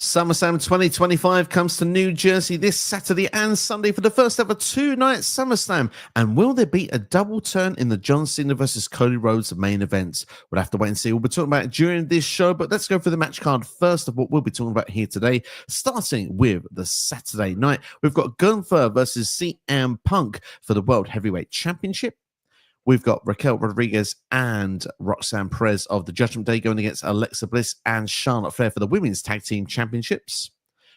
SummerSlam 2025 comes to New Jersey this Saturday and Sunday for the first ever two-night SummerSlam. And will there be a double turn in the John Cena versus Cody Rhodes main event? We'll have to wait and see. We'll be talking about it during this show, but let's go for the match card first of what we'll be talking about here today. Starting with the Saturday night, we've got Gunther versus CM Punk for the World Heavyweight Championship. We've got Raquel Rodriguez and Roxanne Perez of the Judgment Day going against Alexa Bliss and Charlotte Flair for the Women's Tag Team Championships.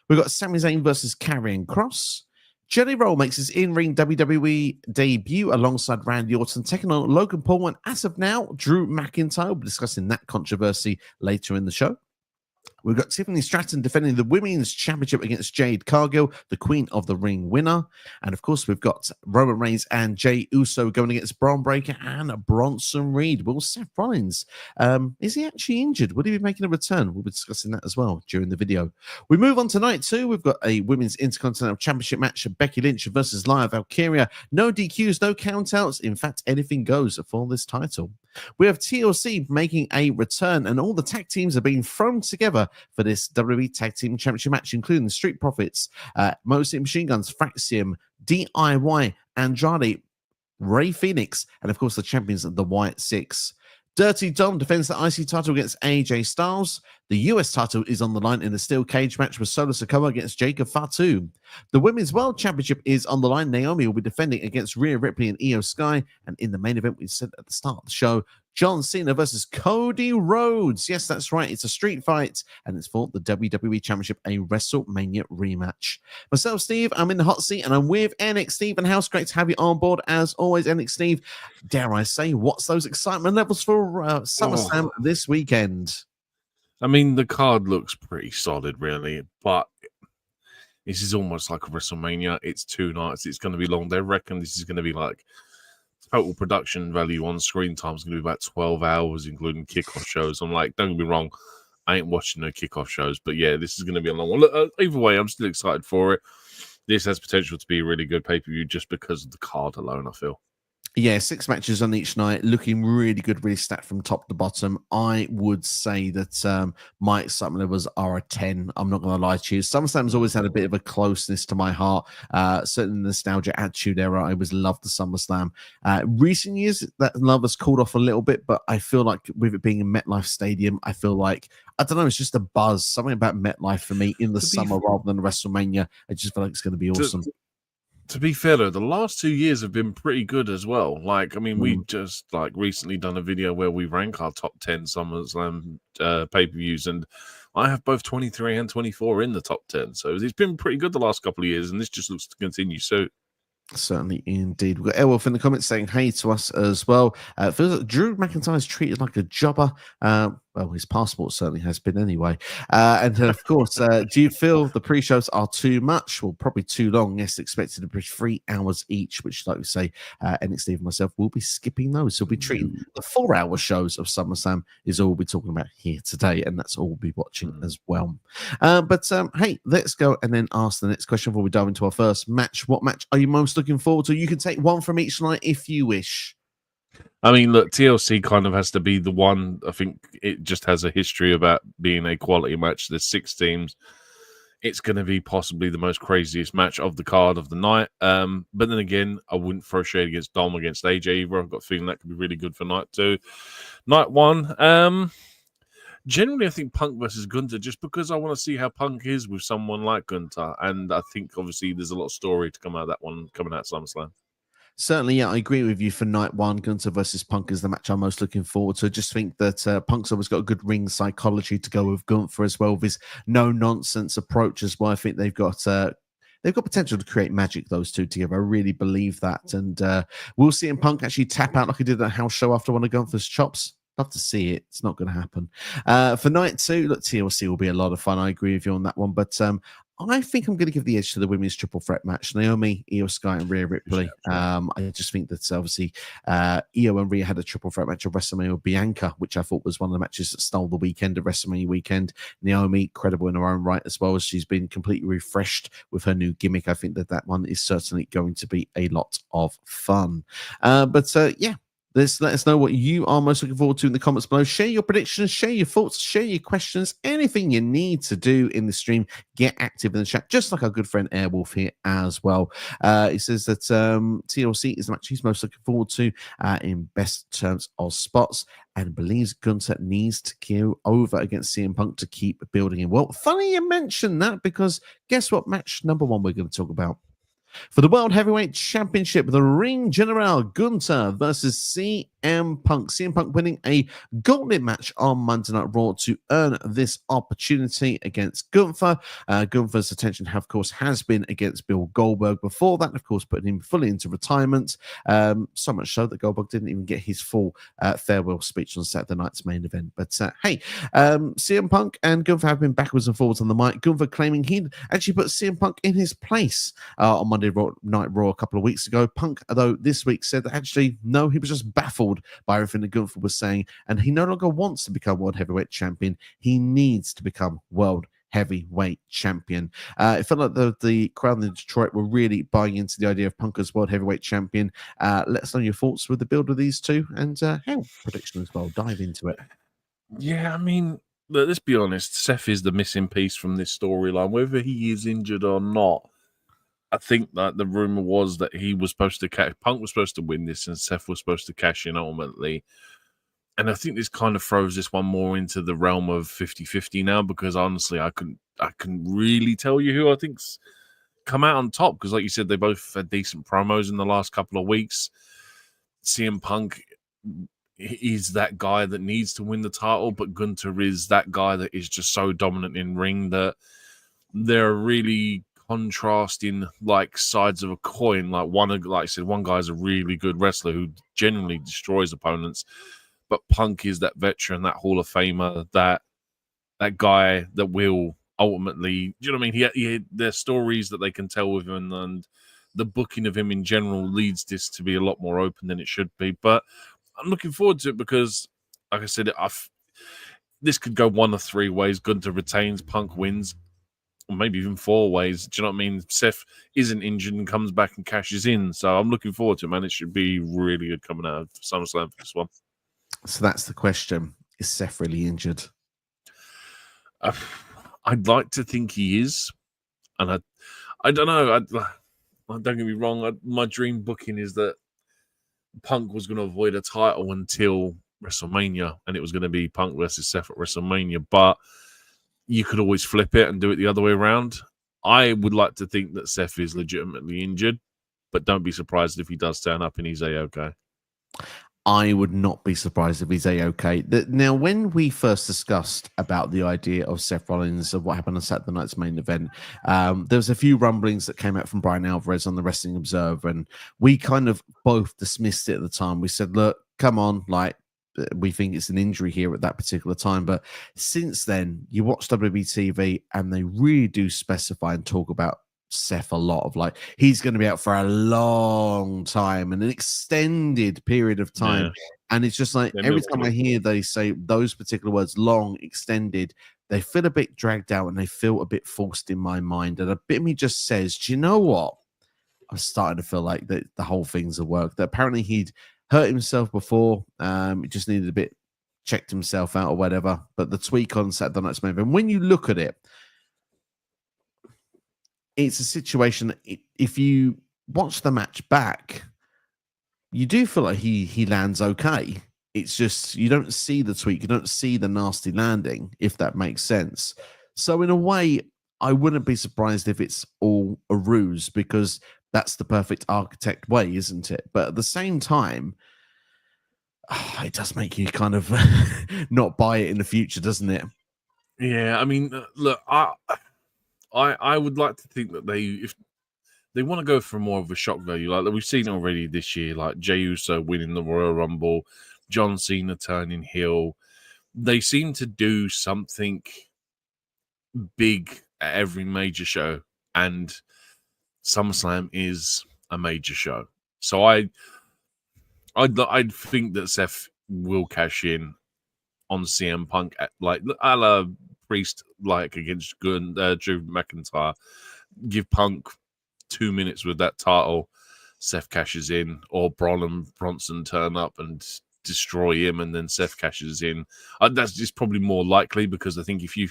We've got Sami Zayn versus Karrion Kross. Jelly Roll makes his in-ring WWE debut alongside Randy Orton, taking on Logan Paul and, as of now, Drew McIntyre. We'll be discussing that controversy later in the show. We've got Tiffany Stratton defending the Women's Championship against Jade Cargill, the Queen of the Ring winner. And, of course, we've got Roman Reigns and Jey Uso going against Braun Breaker and Bronson Reed. Will Seth Rollins, is he actually injured? Will he be making a return? We'll be discussing that as well during the video. We move on tonight, too. We've got a Women's Intercontinental Championship match, Becky Lynch versus Lyra Valkyria. No DQs, no countouts. In fact, anything goes for this title. We have TLC making a return, and all the tag teams are being thrown together for this WWE Tag Team Championship match, including the Street Profits, Motor City Machine Guns, Fraxium, DIY, Andrade, Ray Phoenix, and of course the champions of the White Six. Dirty Dom defends the IC title against AJ Styles. The US title is on the line in a steel cage match with Solo Sikoa against Jacob Fatu. The Women's World Championship is on the line. Naomi will be defending against Rhea Ripley and Io Sky. And in the main event, we said at the start of the show, John Cena versus Cody Rhodes. Yes, that's right. It's a street fight, and it's for the WWE Championship, a WrestleMania rematch. Myself, Steve, I'm in the hot seat, and I'm with NX Steve and House. Great to have you on board, as always, NX Steve. Dare I say, what's those excitement levels for SummerSlam this weekend? I mean, the card looks pretty solid, really, but this is almost like a WrestleMania. It's 2 nights. It's going to be long. They reckon this is going to be like total production value on screen time is going to be about 12 hours, including kickoff shows. I'm like, don't get me wrong, I ain't watching no kickoff shows, but yeah, this is going to be a long one. Look, either way, I'm still excited for it. This has potential to be a really good pay-per-view just because of the card alone, I feel. Yeah, 6 matches on each night, looking really good, really stacked from top to bottom. I would say that my excitement levels are a 10. I'm not going to lie to you. SummerSlam's always had a bit of a closeness to my heart. Certainly the nostalgia attitude era, I always loved the SummerSlam. Recent years, that love has cooled off a little bit, but I feel like with it being in MetLife Stadium, I feel like, I don't know, it's just a buzz. Something about MetLife for me in the summer rather than WrestleMania. I just feel like it's going to be awesome. To be fair, though, the last 2 years have been pretty good as well. Like, I mean, we just recently done a video where we rank our top 10 SummerSlam pay-per-views, and I have both 23 and 24 in the top 10. So it's been pretty good the last couple of years, and this just looks to continue. So certainly, indeed. We've got Airwolf in the comments saying hey to us as well. Feels like Drew McIntyre's treated like a jobber. Well, his passport certainly has been anyway. And then, of course, do you feel the pre-shows are too much? Well, probably too long. Yes, expected to be 3 hours each, which, like we say, NXT and myself will be skipping those. So we'll be treating the 4-hour shows of SummerSlam is all we'll be talking about here today, and that's all we'll be watching as well. But hey, let's go and then ask the next question before we dive into our first match. What match are you most looking forward to? You can take one from each night if you wish. I mean, look, TLC kind of has to be the one. I think it just has a history about being a quality match. There's 6 teams. It's going to be possibly the most craziest match of the card of the night. But then again, I wouldn't throw shade against Dom against AJ either. I've got a feeling that could be really good for night 2. Night 1, generally, I think Punk versus Gunther, just because I want to see how Punk is with someone like Gunther. And I think, obviously, there's a lot of story to come out of that one coming out of SummerSlam. Certainly, yeah, I agree with you for night 1. Gunther versus Punk is the match I'm most looking forward to. I just think that Punk's always got a good ring psychology to go with Gunther as well, with his no-nonsense approach as well. I think they've got potential to create magic, those two together. I really believe that. And we'll see Punk actually tap out like he did at a house show after one of Gunther's chops. Love to see it. It's not going to happen. For night 2, look, TLC will be a lot of fun. I agree with you on that one. But I think I'm going to give the edge to the women's triple threat match. Naomi, Io Sky, and Rhea Ripley. I just think that obviously Io and Rhea had a triple threat match of WrestleMania with Bianca, which I thought was one of the matches that stole the weekend of WrestleMania weekend. Naomi, credible in her own right as well, as she's been completely refreshed with her new gimmick. I think that one is certainly going to be a lot of fun. But yeah. Let us know what you are most looking forward to in the comments below. Share your predictions, share your thoughts, share your questions, anything you need to do in the stream. Get active in the chat, just like our good friend Airwolf here as well. He says that TLC is the match he's most looking forward to in best terms of spots, and believes Gunther needs to go over against CM Punk to keep building him. Well, funny you mention that, because guess what match number 1 we're going to talk about? For the World Heavyweight Championship, the Ring General Gunther versus CM Punk. CM Punk winning a gauntlet match on Monday Night Raw to earn this opportunity against Gunther. Gunther's attention, of course, has been against Bill Goldberg before that, of course, putting him fully into retirement. So much so that Goldberg didn't even get his full farewell speech on Saturday night's main event. But hey, CM Punk and Gunther have been backwards and forwards on the mic. Gunther claiming he'd actually put CM Punk in his place on Monday Night Raw a couple of weeks ago. Punk, though, this week said that actually, no, he was just baffled by everything that Gunther was saying, and he no longer wants to become World Heavyweight Champion. He needs to become World Heavyweight Champion. It felt like the crowd in Detroit were really buying into the idea of Punk as World Heavyweight Champion. Let us know your thoughts with the build of these two, and how prediction as well. Dive into it. Yeah, I mean, let's be honest. Seth is the missing piece from this storyline, whether he is injured or not. I think that the rumor was that he was supposed to Punk was supposed to win this, and Seth was supposed to cash in ultimately. And I think this kind of throws this one more into the realm of 50-50 now, because honestly, I couldn't really tell you who I think's come out on top, because like you said, they both had decent promos in the last couple of weeks. CM Punk is that guy that needs to win the title, but Gunther is that guy that is just so dominant in ring that they're really contrasting like sides of a coin. Like I said, one guy's a really good wrestler who generally destroys opponents, but Punk is that veteran, that Hall of Famer, that guy that will ultimately, do you know what I mean? He there's stories that they can tell with him, and the booking of him in general leads this to be a lot more open than it should be. But I'm looking forward to it because, like I said, this could go one of 3 ways. Gunther retains, Punk wins, or maybe even 4 ways. Do you know what I mean? Seth isn't injured and comes back and cashes in. So I'm looking forward to it, man. It should be really good coming out of SummerSlam for this one. So that's the question. Is Seth really injured? I'd like to think he is. And I don't know. Don't get me wrong. My dream booking is that Punk was going to avoid a title until WrestleMania, and it was going to be Punk versus Seth at WrestleMania. But you could always flip it and do it the other way around. I would like to think that Seth is legitimately injured, but don't be surprised if he does turn up and he's A-okay. I would not be surprised if he's A-okay. Now, when we first discussed about the idea of Seth Rollins, of what happened on Saturday night's main event, there was a few rumblings that came out from Brian Alvarez on the Wrestling Observer, and we kind of both dismissed it at the time. We said, look, come on, like, we think it's an injury here at that particular time. But since then, you watch WWE TV and they really do specify and talk about Seth a lot, of like, he's going to be out for a long time and an extended period of time. Yeah. And it's just like, every time I hear they say those particular words, long, extended, they feel a bit dragged out and they feel a bit forced in my mind. And a bit of me just says, do you know what? I'm starting to feel like that the whole thing's a work, that apparently he'd hurt himself before. He just needed a bit, checked himself out or whatever. But the tweak on Saturday night's main event, when you look at it, it's a situation that if you watch the match back, you do feel like he lands okay. It's just, you don't see the tweak, you don't see the nasty landing, if that makes sense. So in a way, I wouldn't be surprised if it's all a ruse, because that's the perfect architect way, isn't it? But at the same time, it does make you kind of not buy it in the future, doesn't it? Yeah, I mean, look, I would like to think that if they want to go for more of a shock value, like we've seen already this year, like Jey Uso winning the Royal Rumble, John Cena turning heel, they seem to do something big at every major show, and SummerSlam is a major show. So I'd think that Seth will cash in on CM Punk at, like, a la Priest, like against Drew McIntyre. Give Punk 2 minutes with that title, Seth cashes in, or Braun and Bronson turn up and destroy him, and then Seth cashes in. That's just probably more likely, because I think you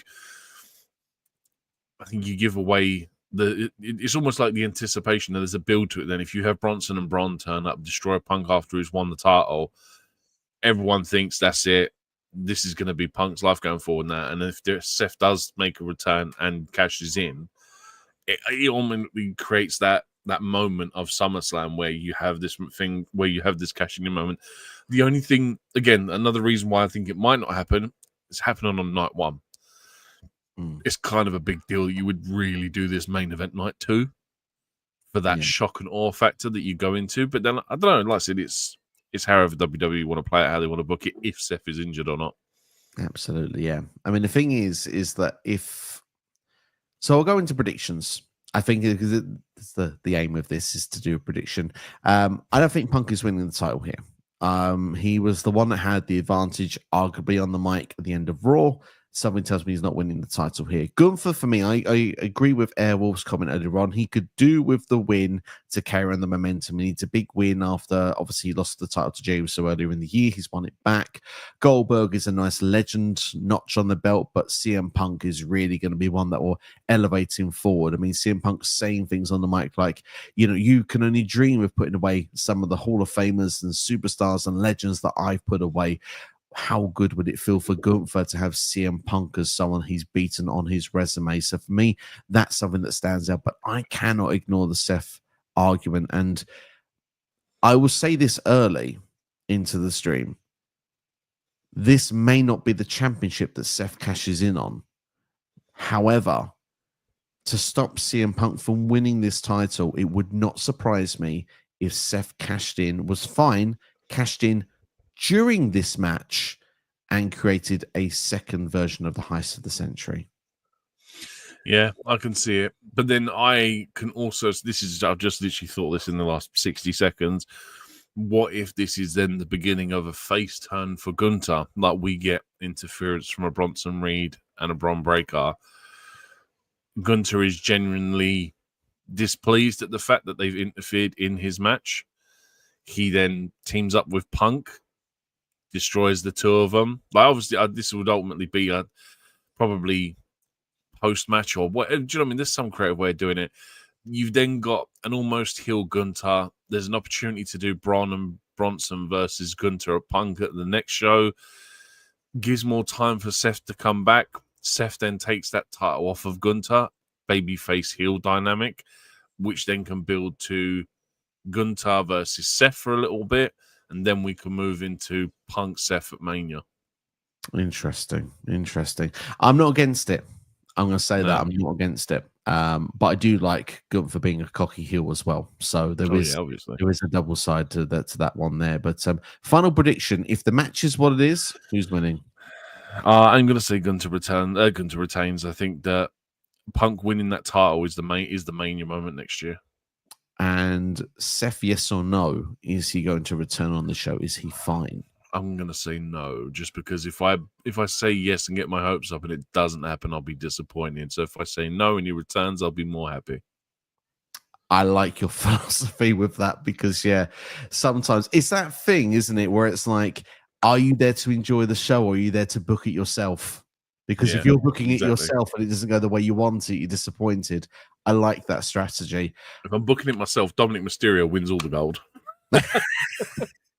give away it's almost like the anticipation that there's a build to it. Then if you have Bronson and Braun turn up, destroy Punk after he's won the title, everyone thinks that's it. This is going to be Punk's life going forward now. And if Seth does make a return and cashes in, it ultimately creates that moment of SummerSlam where you have this thing, where you have this cashing in moment. The only thing, again, another reason why I think it might not happen, is happening on night one. It's kind of a big deal. You would really do this main event night 2 for that shock and awe factor that you go into. But then, I don't know, like I said, it's however WWE want to play it, how they want to book it, if Seth is injured or not. Absolutely, yeah. I mean, the thing is that so I'll go into predictions. I think because it's the aim of this is to do a prediction. I don't think Punk is winning the title here. He was the one that had the advantage, arguably, on the mic at the end of Raw. Something tells me he's not winning the title here. Gunther, for me, I agree with Airwolf's comment earlier on. He could do with the win to carry on the momentum. He needs a big win after, obviously, he lost the title to Jey Uso earlier in the year. He's won it back. Goldberg is a nice legend notch on the belt, but CM Punk is really going to be one that will elevate him forward. I mean, CM Punk's saying things on the mic like, you can only dream of putting away some of the Hall of Famers and superstars and legends that I've put away. How good would it feel for Gunther to have CM Punk as someone he's beaten on his resume? So for me, that's something that stands out. But I cannot ignore the Seth argument. And I will say this early into the stream. This may not be the championship that Seth cashes in on. However, to stop CM Punk from winning this title, it would not surprise me if Seth cashed in during this match and created a second version of the heist of the century. Yeah, I can see it. But then I can also, I've just literally thought this in the last 60 seconds. What if this is then the beginning of a face turn for Gunther? Like, we get interference from a Bronson Reed and a Bron Breakker. Gunther is genuinely displeased at the fact that they've interfered in his match. He then teams up with Punk, destroys the two of them. Like, obviously, this would ultimately be a probably post-match or what. Do you know what I mean? There's some creative way of doing it. You've then got an almost heel Gunther. There's an opportunity to do Braun and Bronson versus Gunther at Punk at the next show. Gives more time for Seth to come back. Seth then takes that title off of Gunther. Babyface heel dynamic, which then can build to Gunther versus Seth for a little bit. And then we can move into Punk Seth at Mania. Interesting. I'm not against it. I'm going to say that I'm not against it. But I do like Gunther being a cocky heel as well. So there is a double side to that one there. But final prediction: if the match is what it is, who's winning? I'm going to say Gunther retains. I think that Punk winning that title is the Mania moment next year. And Seth, yes or no? Is he going to return on the show? Is he fine? I'm going to say no, just because if I say yes and get my hopes up and it doesn't happen, I'll be disappointed. So if I say no and he returns, I'll be more happy. I like your philosophy with that because, sometimes it's that thing, isn't it, where it's like, are you there to enjoy the show or are you there to book it yourself? Because if you're booking it yourself and it doesn't go the way you want it, you're disappointed. I like that strategy. If I'm booking it myself, Dominic Mysterio wins all the gold.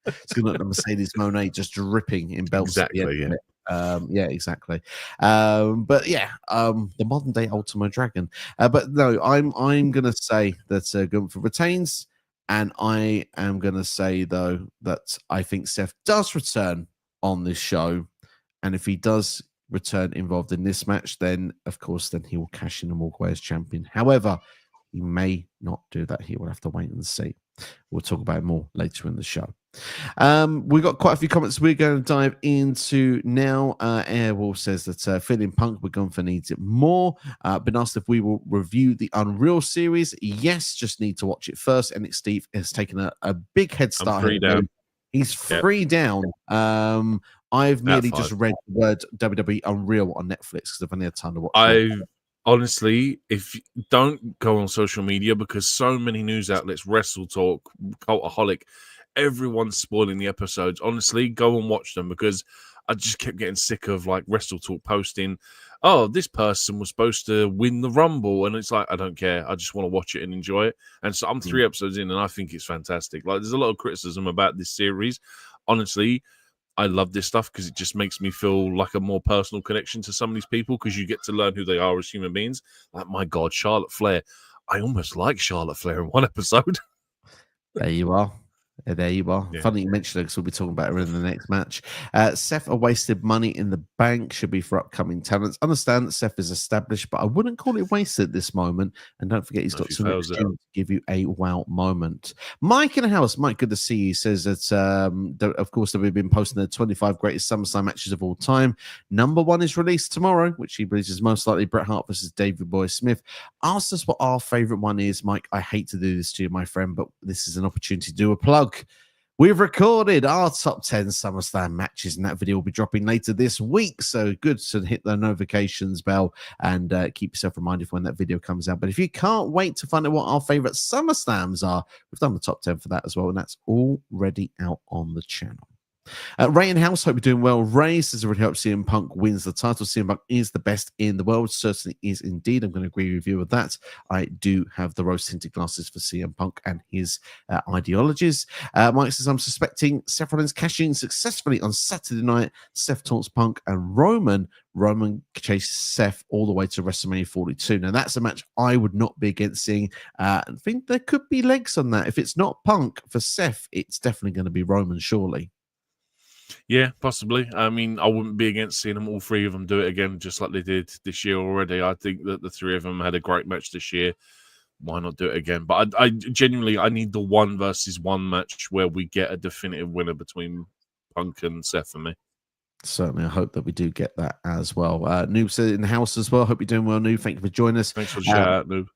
It's going to look like Mercedes Moné just dripping in belts. Exactly, exactly. But the modern day Ultimo Dragon. But no, I'm going to say that Gunther retains, and I am going to say though that I think Seth does return on this show, and if he does return involved in this match, then of course he will cash in and walk away as champion. However, he may not do that. He will have to wait and see. We'll talk about it more later in the show. We've got quite a few comments we're going to dive into now. Airwolf says that feeling Punk, but Gunther needs it more. Been asked if we will review the Unreal series. Yes, just need to watch it first. And Steve has taken a big head start. He's 3 down. I've merely just read the word WWE Unreal on Netflix because I've only had time to watch it. honestly, if don't go on social media because so many news outlets, Wrestle Talk, Cultaholic, everyone's spoiling the episodes. Honestly, go and watch them because I just kept getting sick of like Wrestle Talk posting, oh, this person was supposed to win the Rumble. And it's like, I don't care. I just want to watch it and enjoy it. And so I'm 3 episodes in and I think it's fantastic. Like, there's a lot of criticism about this series. Honestly, I love this stuff because it just makes me feel like a more personal connection to some of these people because you get to learn who they are as human beings. Like, my God, Charlotte Flair. I almost like Charlotte Flair in one episode. There you are. There you are. Yeah. Funny you mentioned it because we'll be talking about her in the next match. Seth, a wasted money in the bank should be for upcoming talents. Understand that Seth is established, but I wouldn't call it wasted at this moment. And don't forget, he's got some next to give you a wow moment. Mike in the house, Mike, good to see you. He says that, of course, that we've been posting the 25 greatest SummerSlam matches of all time. Number 1 is released tomorrow, which he believes is most likely Bret Hart versus David Boy Smith. Ask us what our favorite one is, Mike. I hate to do this to you, my friend, but this is an opportunity to do a plug. We've recorded our top 10 SummerSlam matches, and that video will be dropping later this week. So good to hit the notifications bell and keep yourself reminded for when that video comes out. But if you can't wait to find out what our favorite SummerSlams are, we've done the top 10 for that as well, and that's already out on the channel. Ray in house, hope you're doing well. Ray says it really helps CM Punk wins the title. CM Punk is the best in the world. Certainly is indeed. I'm going to agree with you with that. I do have the rose-tinted glasses for CM Punk and his ideologies. Mike says, I'm suspecting Seth Rollins cashing successfully on Saturday night. Seth taunts Punk and Roman chases Seth all the way to WrestleMania 42. Now, that's a match I would not be against seeing. I think there could be legs on that. If it's not Punk for Seth, it's definitely going to be Roman, surely. Yeah, possibly. I mean, I wouldn't be against seeing them, all 3 of them, do it again, just like they did this year already. I think that the 3 of them had a great match this year. Why not do it again? But I genuinely, I need the 1 versus 1 match where we get a definitive winner between Punk and Seth for me. Certainly, I hope that we do get that as well. Noob's in the house as well. Hope you're doing well, Noob. Thank you for joining us. Thanks for the shout out, Noob.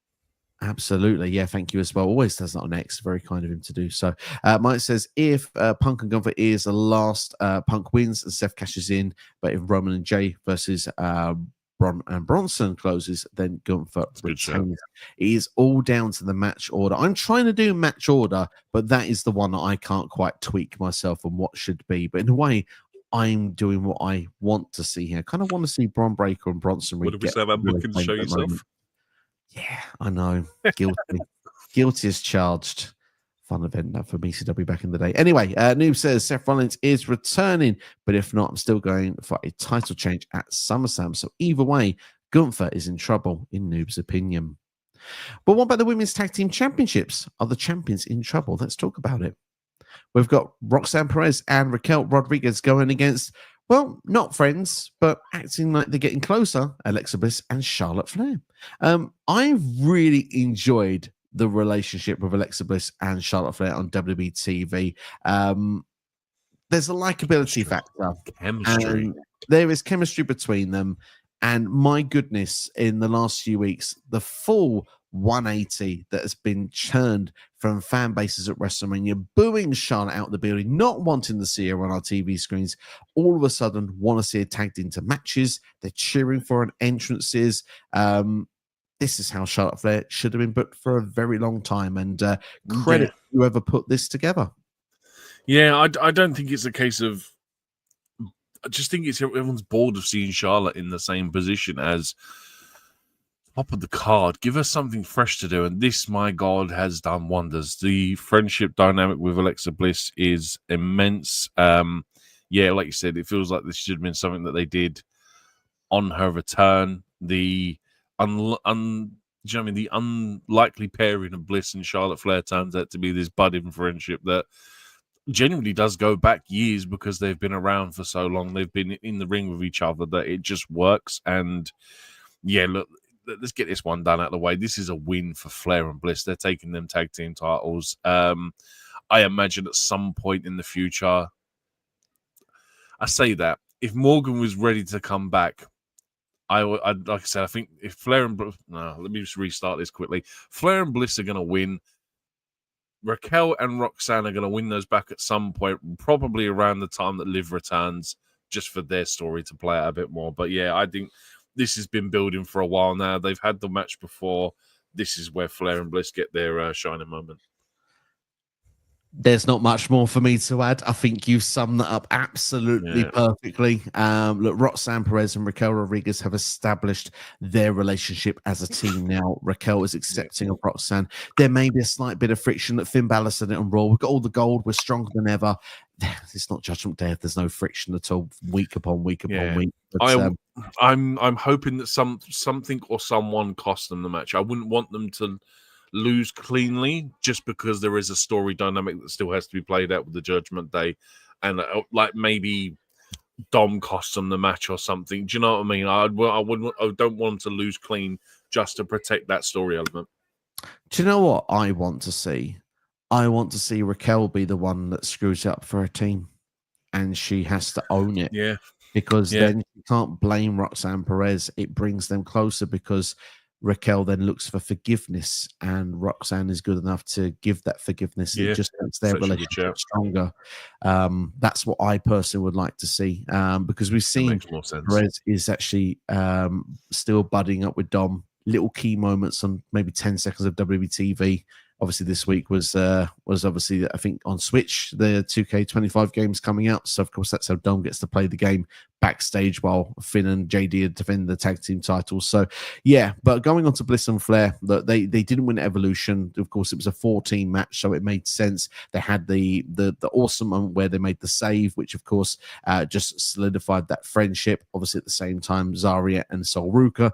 Absolutely. Yeah, thank you as well. Always does that on X. Very kind of him to do so. Mike says, if Punk and Gunther is the last, Punk wins and Seth cashes in, but if Roman and Jay versus Braun and Bronson closes, then Gunther retains. It is all down to the match order. I'm trying to do match order, but that is the one that I can't quite tweak myself on what should be. But in a way, I'm doing what I want to see here. I kind of want to see Braun Breaker and Bronson. What did we say about booking to show yourself? Moment. Yeah, I know. Guilty. Guilty as charged. Fun event for BCW back in the day. Anyway, Noob says Seth Rollins is returning, but if not, I'm still going for a title change at SummerSlam. So either way, Gunther is in trouble, in Noob's opinion. But what about the Women's Tag Team Championships? Are the champions in trouble? Let's talk about it. We've got Roxanne Perez and Raquel Rodriguez going against, well, not friends, but acting like they're getting closer, Alexa Bliss and Charlotte Flair. I've really enjoyed the relationship with Alexa Bliss and Charlotte Flair on WWE TV. There's a likability factor. Chemistry. There is chemistry between them. And my goodness, in the last few weeks, the full 180 that has been churned from fan bases at WrestleMania, booing Charlotte out of the building, not wanting to see her on our TV screens, all of a sudden want to see her tagged into matches. They're cheering for her entrances. This is how Charlotte Flair should have been booked for a very long time. And credit whoever put this together. Yeah, I don't think it's a case of. I just think it's everyone's bored of seeing Charlotte in the same position as top of the card. Give her something fresh to do. And this, my God, has done wonders. The friendship dynamic with Alexa Bliss is immense. Yeah, like you said, it feels like this should have been something that they did on her return. The the unlikely pairing of Bliss and Charlotte Flair turns out to be this budding friendship that genuinely does go back years because they've been around for so long. They've been in the ring with each other that it just works. And yeah, look, let's get this one done out of the way. This is a win for Flair and Bliss. They're taking them tag team titles. I imagine at some point in the future, I say that if Morgan was ready to come back, like I said, I think if Flair and Bliss, no, let me just restart this quickly. Flair and Bliss are going to win. Raquel and Roxanne are going to win those back at some point, probably around the time that Liv returns, just for their story to play out a bit more. But yeah, I think this has been building for a while now. They've had the match before. This is where Flair and Bliss get their shining moment. There's not much more for me to add. I think you've summed that up absolutely perfectly. Look, Roxanne Perez and Raquel Rodriguez have established their relationship as a team now. Raquel is accepting of Roxanne. There may be a slight bit of friction that Finn Balor said it on Raw. We've got all the gold. We're stronger than ever. It's not Judgment Day if there's no friction at all, week upon week upon week. But, I'm hoping that something or someone cost them the match. I wouldn't want them to lose cleanly just because there is a story dynamic that still has to be played out with the Judgment Day, and like maybe Dom cost them the match or something. Do you know what I mean? I don't want them to lose clean just to protect that story element. Do you know what I want to see? I want to see Raquel be the one that screws up for her team, and she has to own it. Yeah, because then you can't blame Roxanne Perez. It brings them closer because Raquel then looks for forgiveness, and Roxanne is good enough to give that forgiveness. It just makes their relationship stronger. That's what I personally would like to see, because we've seen Perez is actually still budding up with Dom. Little key moments on maybe 10 seconds of WWE TV. Obviously, this week was obviously, I think, on Switch, the 2K25 game's coming out. So, of course, that's how Dom gets to play the game backstage while Finn and JD defend the tag team titles. So, yeah, but going on to Bliss and Flair, they didn't win Evolution. Of course, it was a 4-team match, so it made sense. They had the awesome moment where they made the save, which, of course, just solidified that friendship. Obviously, at the same time, Zarya and Sol Ruka,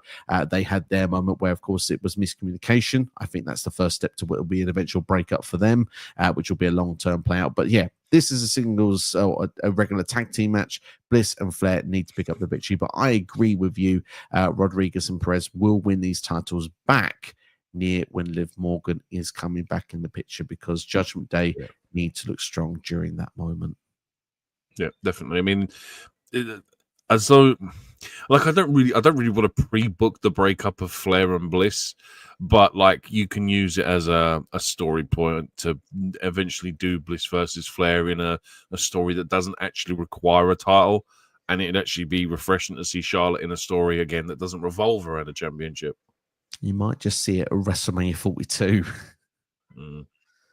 they had their moment where, of course, it was miscommunication. I think that's the first step to what will be an eventual breakup for them, which will be a long-term play out. But yeah, this is a singles or a regular tag team match. Bliss and Flair need to pick up the victory, but I agree with you. Rodriguez and Perez will win these titles back near when Liv Morgan is coming back in the picture, because Judgment Day need to look strong during that moment. Yeah, definitely. I mean, as though, like, I don't really want to pre-book the breakup of Flair and Bliss, but like you can use it as a story point to eventually do Bliss versus Flair in a story that doesn't actually require a title, and it'd actually be refreshing to see Charlotte in a story again that doesn't revolve around a championship. You might just see it at WrestleMania 42.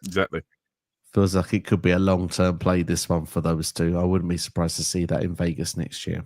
Exactly. Feels like it could be a long-term play, this one, for those two. I wouldn't be surprised to see that in Vegas next year.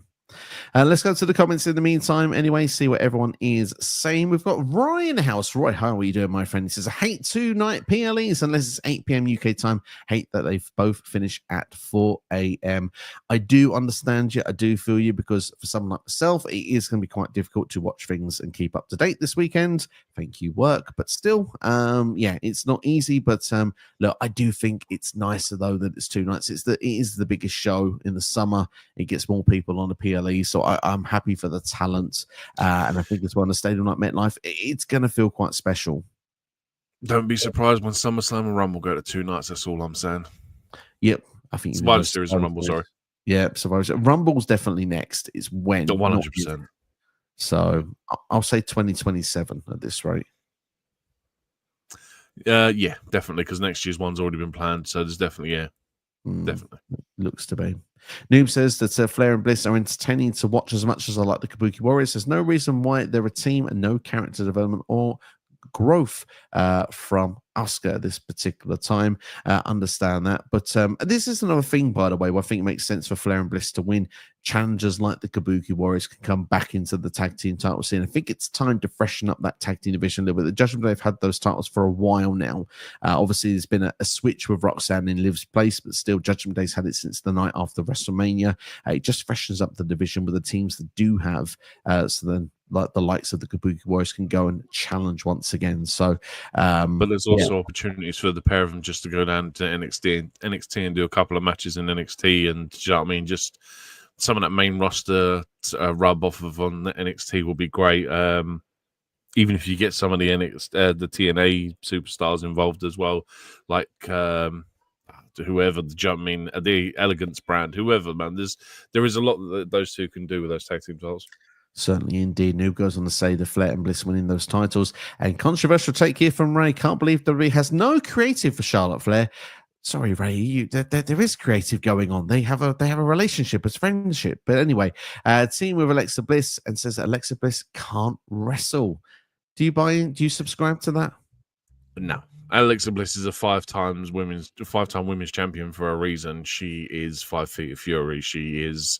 Let's go to the comments in the meantime. Anyway, see what everyone is saying. We've got Roy in the house. Roy, how are you doing, my friend? He says, I hate 2-night PLEs unless it's 8 p.m. UK time. Hate that they've both finished at 4 a.m. I do understand you. I do feel you, because for someone like myself, it is going to be quite difficult to watch things and keep up to date this weekend. Thank you, work. But still, yeah, it's not easy. But look, I do think it's nicer, though, that it's 2 nights. It is the biggest show in the summer. It gets more people on the PLE. So I'm happy for the talent, and I think as well in a stadium like MetLife, it's going to feel quite special. Don't be surprised when SummerSlam and Rumble go to 2 nights. That's all I'm saying. Yep, I think Survivor Series and Rumble. Sorry. Yeah, Survivor Rumble's definitely next. It's when 100%. So I'll say 2027 at this rate. Yeah, definitely, because next year's one's already been planned. So there's definitely definitely looks to be. Noob says that Flair and Bliss are entertaining to watch as much as I like the Kabuki Warriors. There's no reason why they're a team and no character development or growth from Asuka at this particular time. Understand that. But this is another thing, by the way, where I think it makes sense for Flair and Bliss to win. Challengers like the Kabuki Warriors can come back into the tag team title scene. I think it's time to freshen up that tag team division a little bit. The Judgment Day have had those titles for a while now. Obviously, there's been a switch with Roxanne in Liv's place, but still, Judgment Day's had it since the night after WrestleMania. It just freshens up the division with the teams that do have. So then, like the likes of the Kabuki Warriors can go and challenge once again. So, but there's also opportunities for the pair of them just to go down to NXT and do a couple of matches in NXT, and do you know what I mean? Just some of that main roster rub off of on the NXT will be great. Even if you get some of the the TNA superstars involved as well, like whoever, the Elegance brand, whoever, man. There is a lot that those two can do with those tag team titles. Certainly indeed. Noob goes on to say the Flair and Bliss winning those titles. And controversial take here from Ray. Can't believe WWE has no creative for Charlotte Flair. Sorry, Ray. There is creative going on. They have a relationship, it's friendship. But anyway, team with Alexa Bliss and says that Alexa Bliss can't wrestle. Do you buy in? Do you subscribe to that? No. Alexa Bliss is a five-time women's champion for a reason. She is 5 feet of fury. She is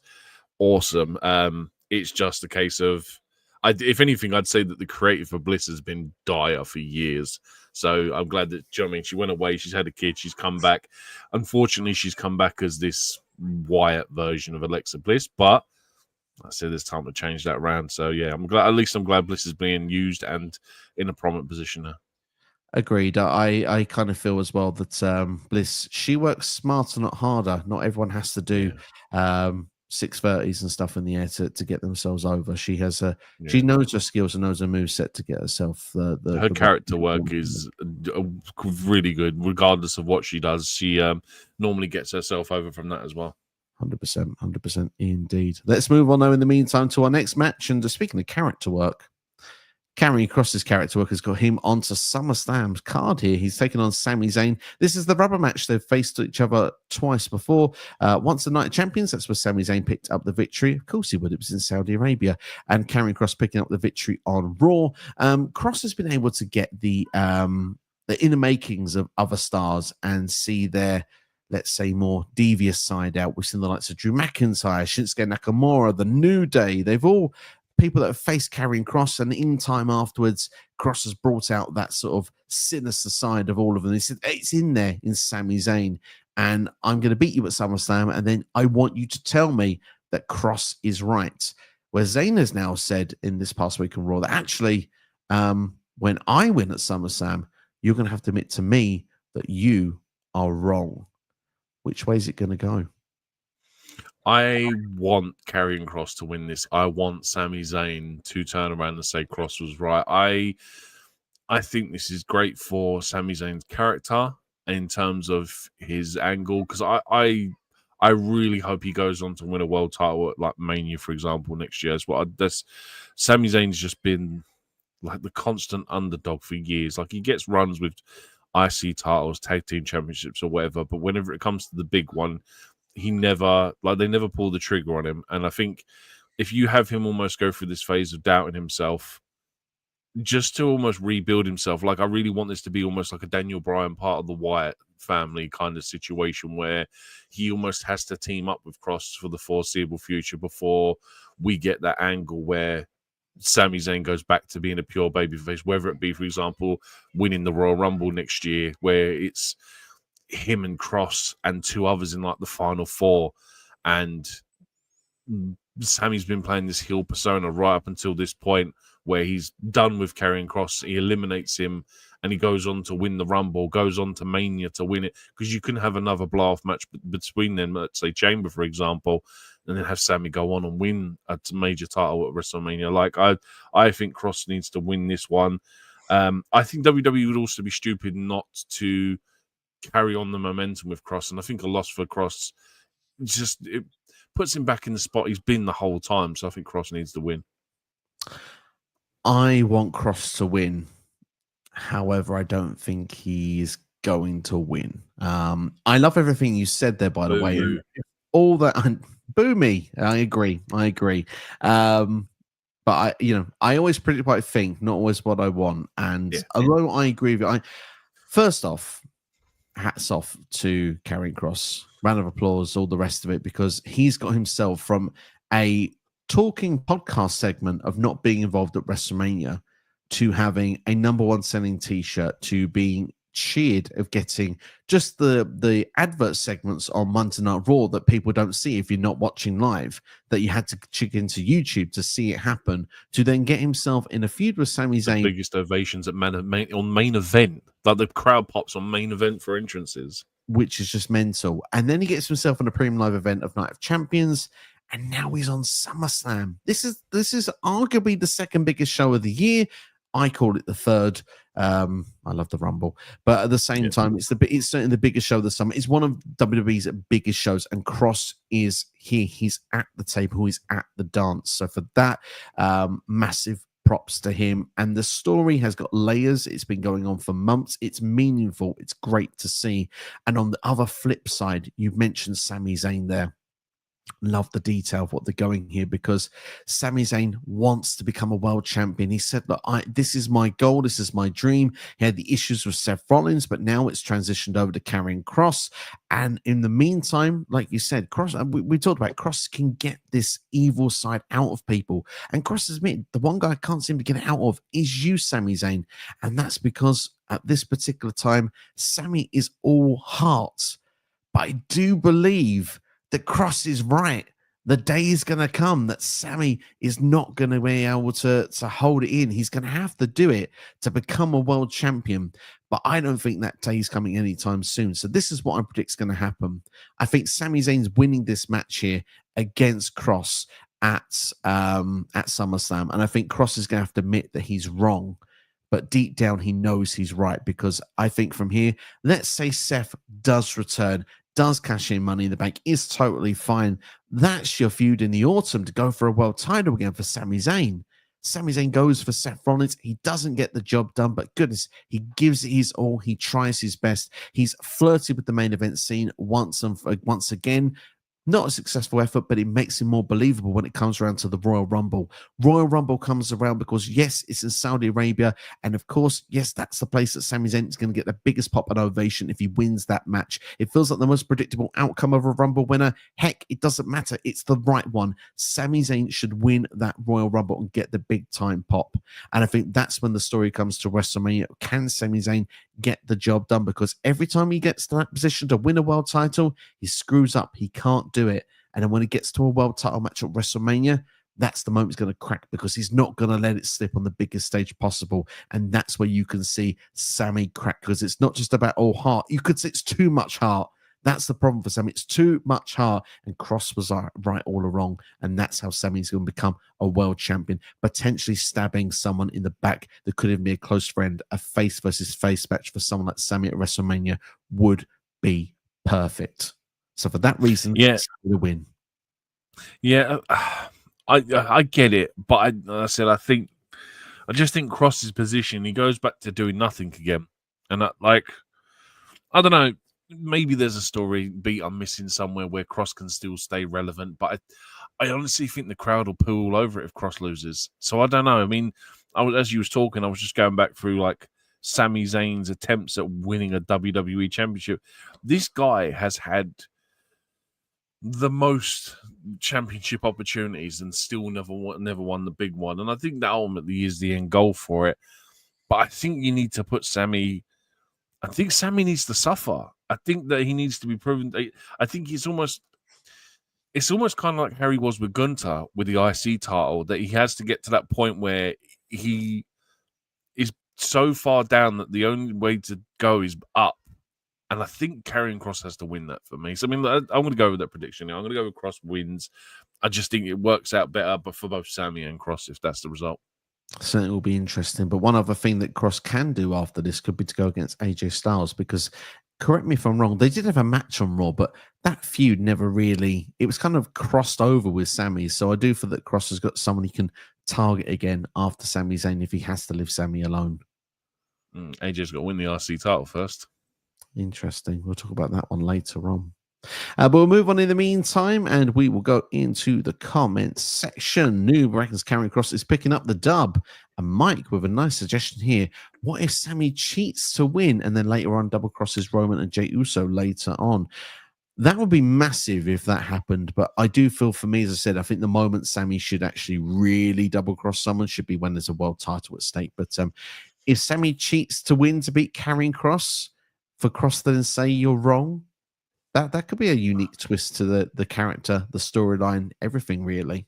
awesome. It's just a case of, if anything, I'd say that the creative for Bliss has been dire for years. So I'm glad that, you know what I mean, she went away, she's had a kid, she's come back. Unfortunately, she's come back as this Wyatt version of Alexa Bliss, but I said there's time to change that around. So yeah, I'm glad. At least I'm glad Bliss is being used and in a prominent position now. Agreed. I kind of feel as well that Bliss, she works smarter, not harder. Not everyone has to do 630s and stuff in the air to get themselves over. She has she knows her skills and knows her moveset to get herself her character work is really good, regardless of what she does. She normally gets herself over from that as well. 100% indeed. Let's move on now in the meantime to our next match. And speaking of character work, Karrion Kross's character work has got him onto SummerSlam's card here. He's taken on Sami Zayn. This is the rubber match. They've faced each other twice before. Once the Night Champions, that's where Sami Zayn picked up the victory. Of course he would. It was in Saudi Arabia. And Karrion Kross picking up the victory on Raw. Kross has been able to get the inner makings of other stars and see their, let's say, more devious side out. We've seen the likes of Drew McIntyre, Shinsuke Nakamura, The New Day. They've all people that have faced Karrion Kross, and in time afterwards, Kross has brought out that sort of sinister side of all of them. He said, it's in there in Sami Zayn, and I'm going to beat you at SummerSlam, and then I want you to tell me that Kross is right. Where Zayn has now said in this past week on Raw that actually, when I win at SummerSlam, you're going to have to admit to me that you are wrong. Which way is it going to go? I want Karrion Kross to win this. I want Sami Zayn to turn around and say Kross was right. I think this is great for Sami Zayn's character in terms of his angle, because I really hope he goes on to win a world title at like Mania, for example, next year as well. Sami Zayn's just been like the constant underdog for years. Like, he gets runs with IC titles, tag team championships, or whatever, but whenever it comes to the big one, they never pull the trigger on him. And I think if you have him almost go through this phase of doubting himself, just to almost rebuild himself, like, I really want this to be almost like a Daniel Bryan part of the Wyatt family kind of situation, where he almost has to team up with Kross for the foreseeable future before we get that angle where Sami Zayn goes back to being a pure babyface, whether it be, for example, winning the Royal Rumble next year, where it's him and Kross and two others in like the final four, and Sammy's been playing this heel persona right up until this point, where he's done with Karrion Kross. He eliminates him and he goes on to win the Rumble, goes on to Mania to win it, because you can have another blow-off match between them, let's say Chamber, for example, and then have Sammy go on and win a major title at WrestleMania. Like, I think Kross needs to win this one. I think WWE would also be stupid not to carry on the momentum with Kross, and I think a loss for Kross it puts him back in the spot he's been the whole time. So I think Kross needs to win. I want Kross to win. However, I don't think he's going to win. I love everything you said there, by the way. And all that, boo me. I agree. But I always pretty quite think, not always what I want. And although I agree with you, first off, hats off to Karrion Kross. Round of applause, all the rest of it, because he's got himself from a talking podcast segment of not being involved at WrestleMania to having a #1 selling t-shirt to being cheered of getting just the advert segments on Monday Night Raw that people don't see if you're not watching live, that you had to check into YouTube to see it happen, to then get himself in a feud with Sami Zayn. The biggest ovations at on main event, like the crowd pops on main event for entrances, which is just mental. And then he gets himself on a premium live event of Night of Champions, and now he's on SummerSlam. This is arguably the second biggest show of the year. I call it the third. I love the Rumble, but at the same time, it's certainly the biggest show of the summer. It's one of WWE's biggest shows, and Kross is here. He's at the table. He's at the dance. So for that, massive props to him. And the story has got layers. It's been going on for months. It's meaningful. It's great to see. And on the other flip side, you've mentioned Sami Zayn there. Love the detail of what they're going here, because Sami Zayn wants to become a world champion. He said, look, this is my goal. This is my dream. He had the issues with Seth Rollins, but now it's transitioned over to Karrion Kross. And in the meantime, like you said, Kross, we talked about Kross can get this evil side out of people. And Kross has admitted the one guy I can't seem to get it out of is you, Sami Zayn. And that's because at this particular time, Sami is all heart. But I do believe that Kross is right. The day is going to come that Sami is not going to be able to hold it in. He's going to have to do it to become a world champion. But I don't think that day is coming anytime soon. So this is what I predict is going to happen. I think Sami Zayn's winning this match here against Kross at SummerSlam. And I think Kross is going to have to admit that he's wrong. But deep down, he knows he's right, because I think from here, let's say Seth does return, does cash in Money in the Bank, is totally fine. That's your feud in the autumn to go for a world title again for Sami Zayn. Sami Zayn goes for Seth Rollins. He doesn't get the job done, but goodness, he gives it his all. He tries his best. He's flirted with the main event scene once again. Not a successful effort, but it makes him more believable when it comes around to the Royal Rumble. Royal Rumble comes around because, yes, it's in Saudi Arabia. And of course, yes, that's the place that Sami Zayn is going to get the biggest pop and ovation if he wins that match. It feels like the most predictable outcome of a Rumble winner. Heck, it doesn't matter. It's the right one. Sami Zayn should win that Royal Rumble and get the big time pop. And I think that's when the story comes to WrestleMania. Can Sami Zayn get the job done? Because every time he gets to that position to win a world title, he screws up. He can't do it. And then when he gets to a world title match at WrestleMania, that's the moment he's going to crack, because he's not going to let it slip on the biggest stage possible. And that's where you can see Sami crack, because it's not just about all heart. You could say it's too much heart. That's the problem for Sami. It's too much heart. And Kross was right all along. And that's how Sami's going to become a world champion, potentially stabbing someone in the back that could even be a close friend. A face versus face match for someone like Sami at WrestleMania would be perfect. So for that reason, yeah, the win. Yeah, I get it, but I just think Kross's position, he goes back to doing nothing again, and I don't know, maybe there's a story beat I'm missing somewhere where Kross can still stay relevant, but I honestly think the crowd will poo all over it if Kross loses. So I don't know. I mean, as you was talking, I was just going back through like Sami Zayn's attempts at winning a WWE championship. This guy has had the most championship opportunities and still never won the big one. And I think that ultimately is the end goal for it. But I think you need to put Sami. I think Sami needs to suffer. I think that he needs to be proven. I think it's almost kind of like Harry was with Gunther with the IC title, that he has to get to that point where he is so far down that the only way to go is up. And I think Karrion Kross has to win that for me. So, I mean, I'm going to go with that prediction. I'm going to go with Kross wins. I just think it works out better, but for both Sami and Kross, if that's the result. Certainly will be interesting. But one other thing that Kross can do after this could be to go against AJ Styles, because, correct me if I'm wrong, they did have a match on Raw, but that feud never really, it was kind of crossed over with Sami. So I do feel that Kross has got someone he can target again after Sami Zayn if he has to leave Sami alone. AJ's got to win the RC title first. Interesting. We'll talk about that one later on. But we'll move on in the meantime, and we will go into the comments section. Noob reckons Karrion Kross is picking up the dub. And Mike with a nice suggestion here. What if Sami cheats to win and then later on double crosses Roman and Jey Uso later on? That would be massive if that happened. But I do feel, for me, as I said, I think the moment Sami should actually really double cross someone should be when there's a world title at stake. But if Sami cheats to win to beat Karrion Kross, for Kross to then say you're wrong, that could be a unique twist to the character, the storyline, everything really.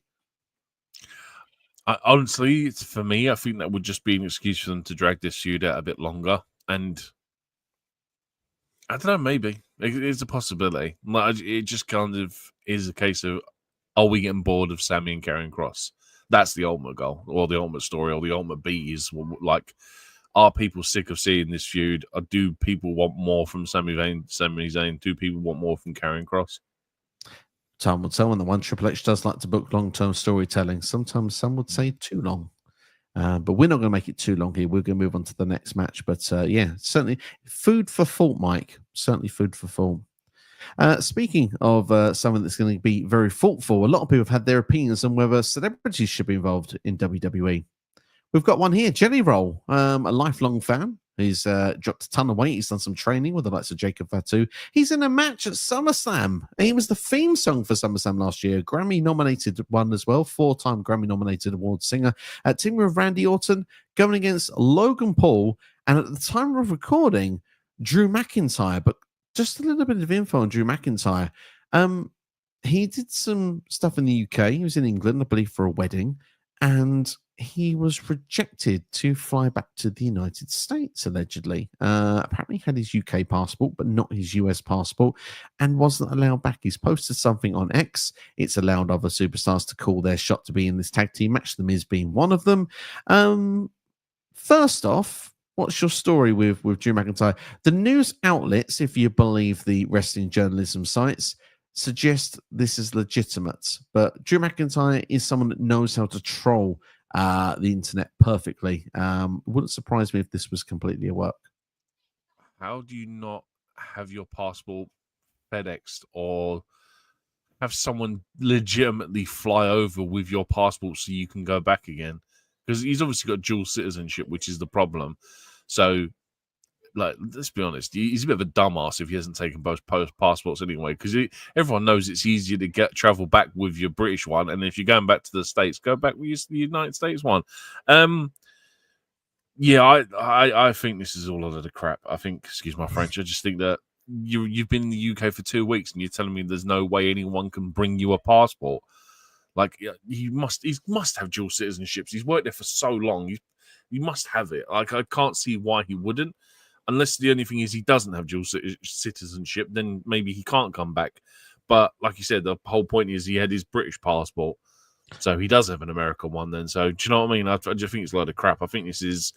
Honestly, for me, I think that would just be an excuse for them to drag this feud out a bit longer. And I don't know, maybe it's a possibility. It just kind of is a case of, are we getting bored of Sami and Karrion Kross? That's the ultimate goal, or the ultimate story, or the ultimate beat is like, are people sick of seeing this feud? Or do people want more from Sami Zayn? Do people want more from Karrion Kross? Time will tell. And the one Triple H does like to book long-term storytelling. Sometimes some would say too long. But we're not going to make it too long here. We're going to move on to the next match. But yeah, certainly food for thought, Mike. Certainly food for thought. Speaking of someone that's going to be very thoughtful, a lot of people have had their opinions on whether celebrities should be involved in WWE. We've got one here, Jelly Roll, a lifelong fan. He's dropped a ton of weight. He's done some training with the likes of Jacob Fatu. He's in a match at SummerSlam. He was the theme song for SummerSlam last year. Grammy-nominated one as well. 4-time Grammy-nominated award singer. Teaming with Randy Orton, going against Logan Paul. And at the time of recording, Drew McIntyre. But just a little bit of info on Drew McIntyre. He did some stuff in the UK. He was in England, I believe, for a wedding. And he was rejected to fly back to the United States, allegedly. Apparently had his UK passport, but not his US passport, and wasn't allowed back. He's posted something on X. It's allowed other superstars to call their shot to be in this tag team match, The Miz being one of them. First off, what's your story with Drew McIntyre? The news outlets, if you believe the wrestling journalism sites, suggest this is legitimate. But Drew McIntyre is someone that knows how to troll the internet perfectly. Wouldn't surprise me if this was completely a work. How do you not have your passport FedExed or have someone legitimately fly over with your passport so you can go back again? Because he's obviously got dual citizenship, which is the problem. So, like, let's be honest, he's a bit of a dumbass if he hasn't taken both passports anyway, because everyone knows it's easier to travel back with your British one, and if you're going back to the States, go back with the United States one. Yeah, I think this is all a lot of crap. I think, excuse my French, I just think that you've been in the UK for 2 weeks and you're telling me there's no way anyone can bring you a passport. Like, he must have dual citizenships. He's worked there for so long. You must have it. Like, I can't see why he wouldn't. Unless the only thing is he doesn't have dual citizenship, then maybe he can't come back. But like you said, the whole point is he had his British passport. So he does have an American one then. So do you know what I mean? I just think it's a load of crap. I think this is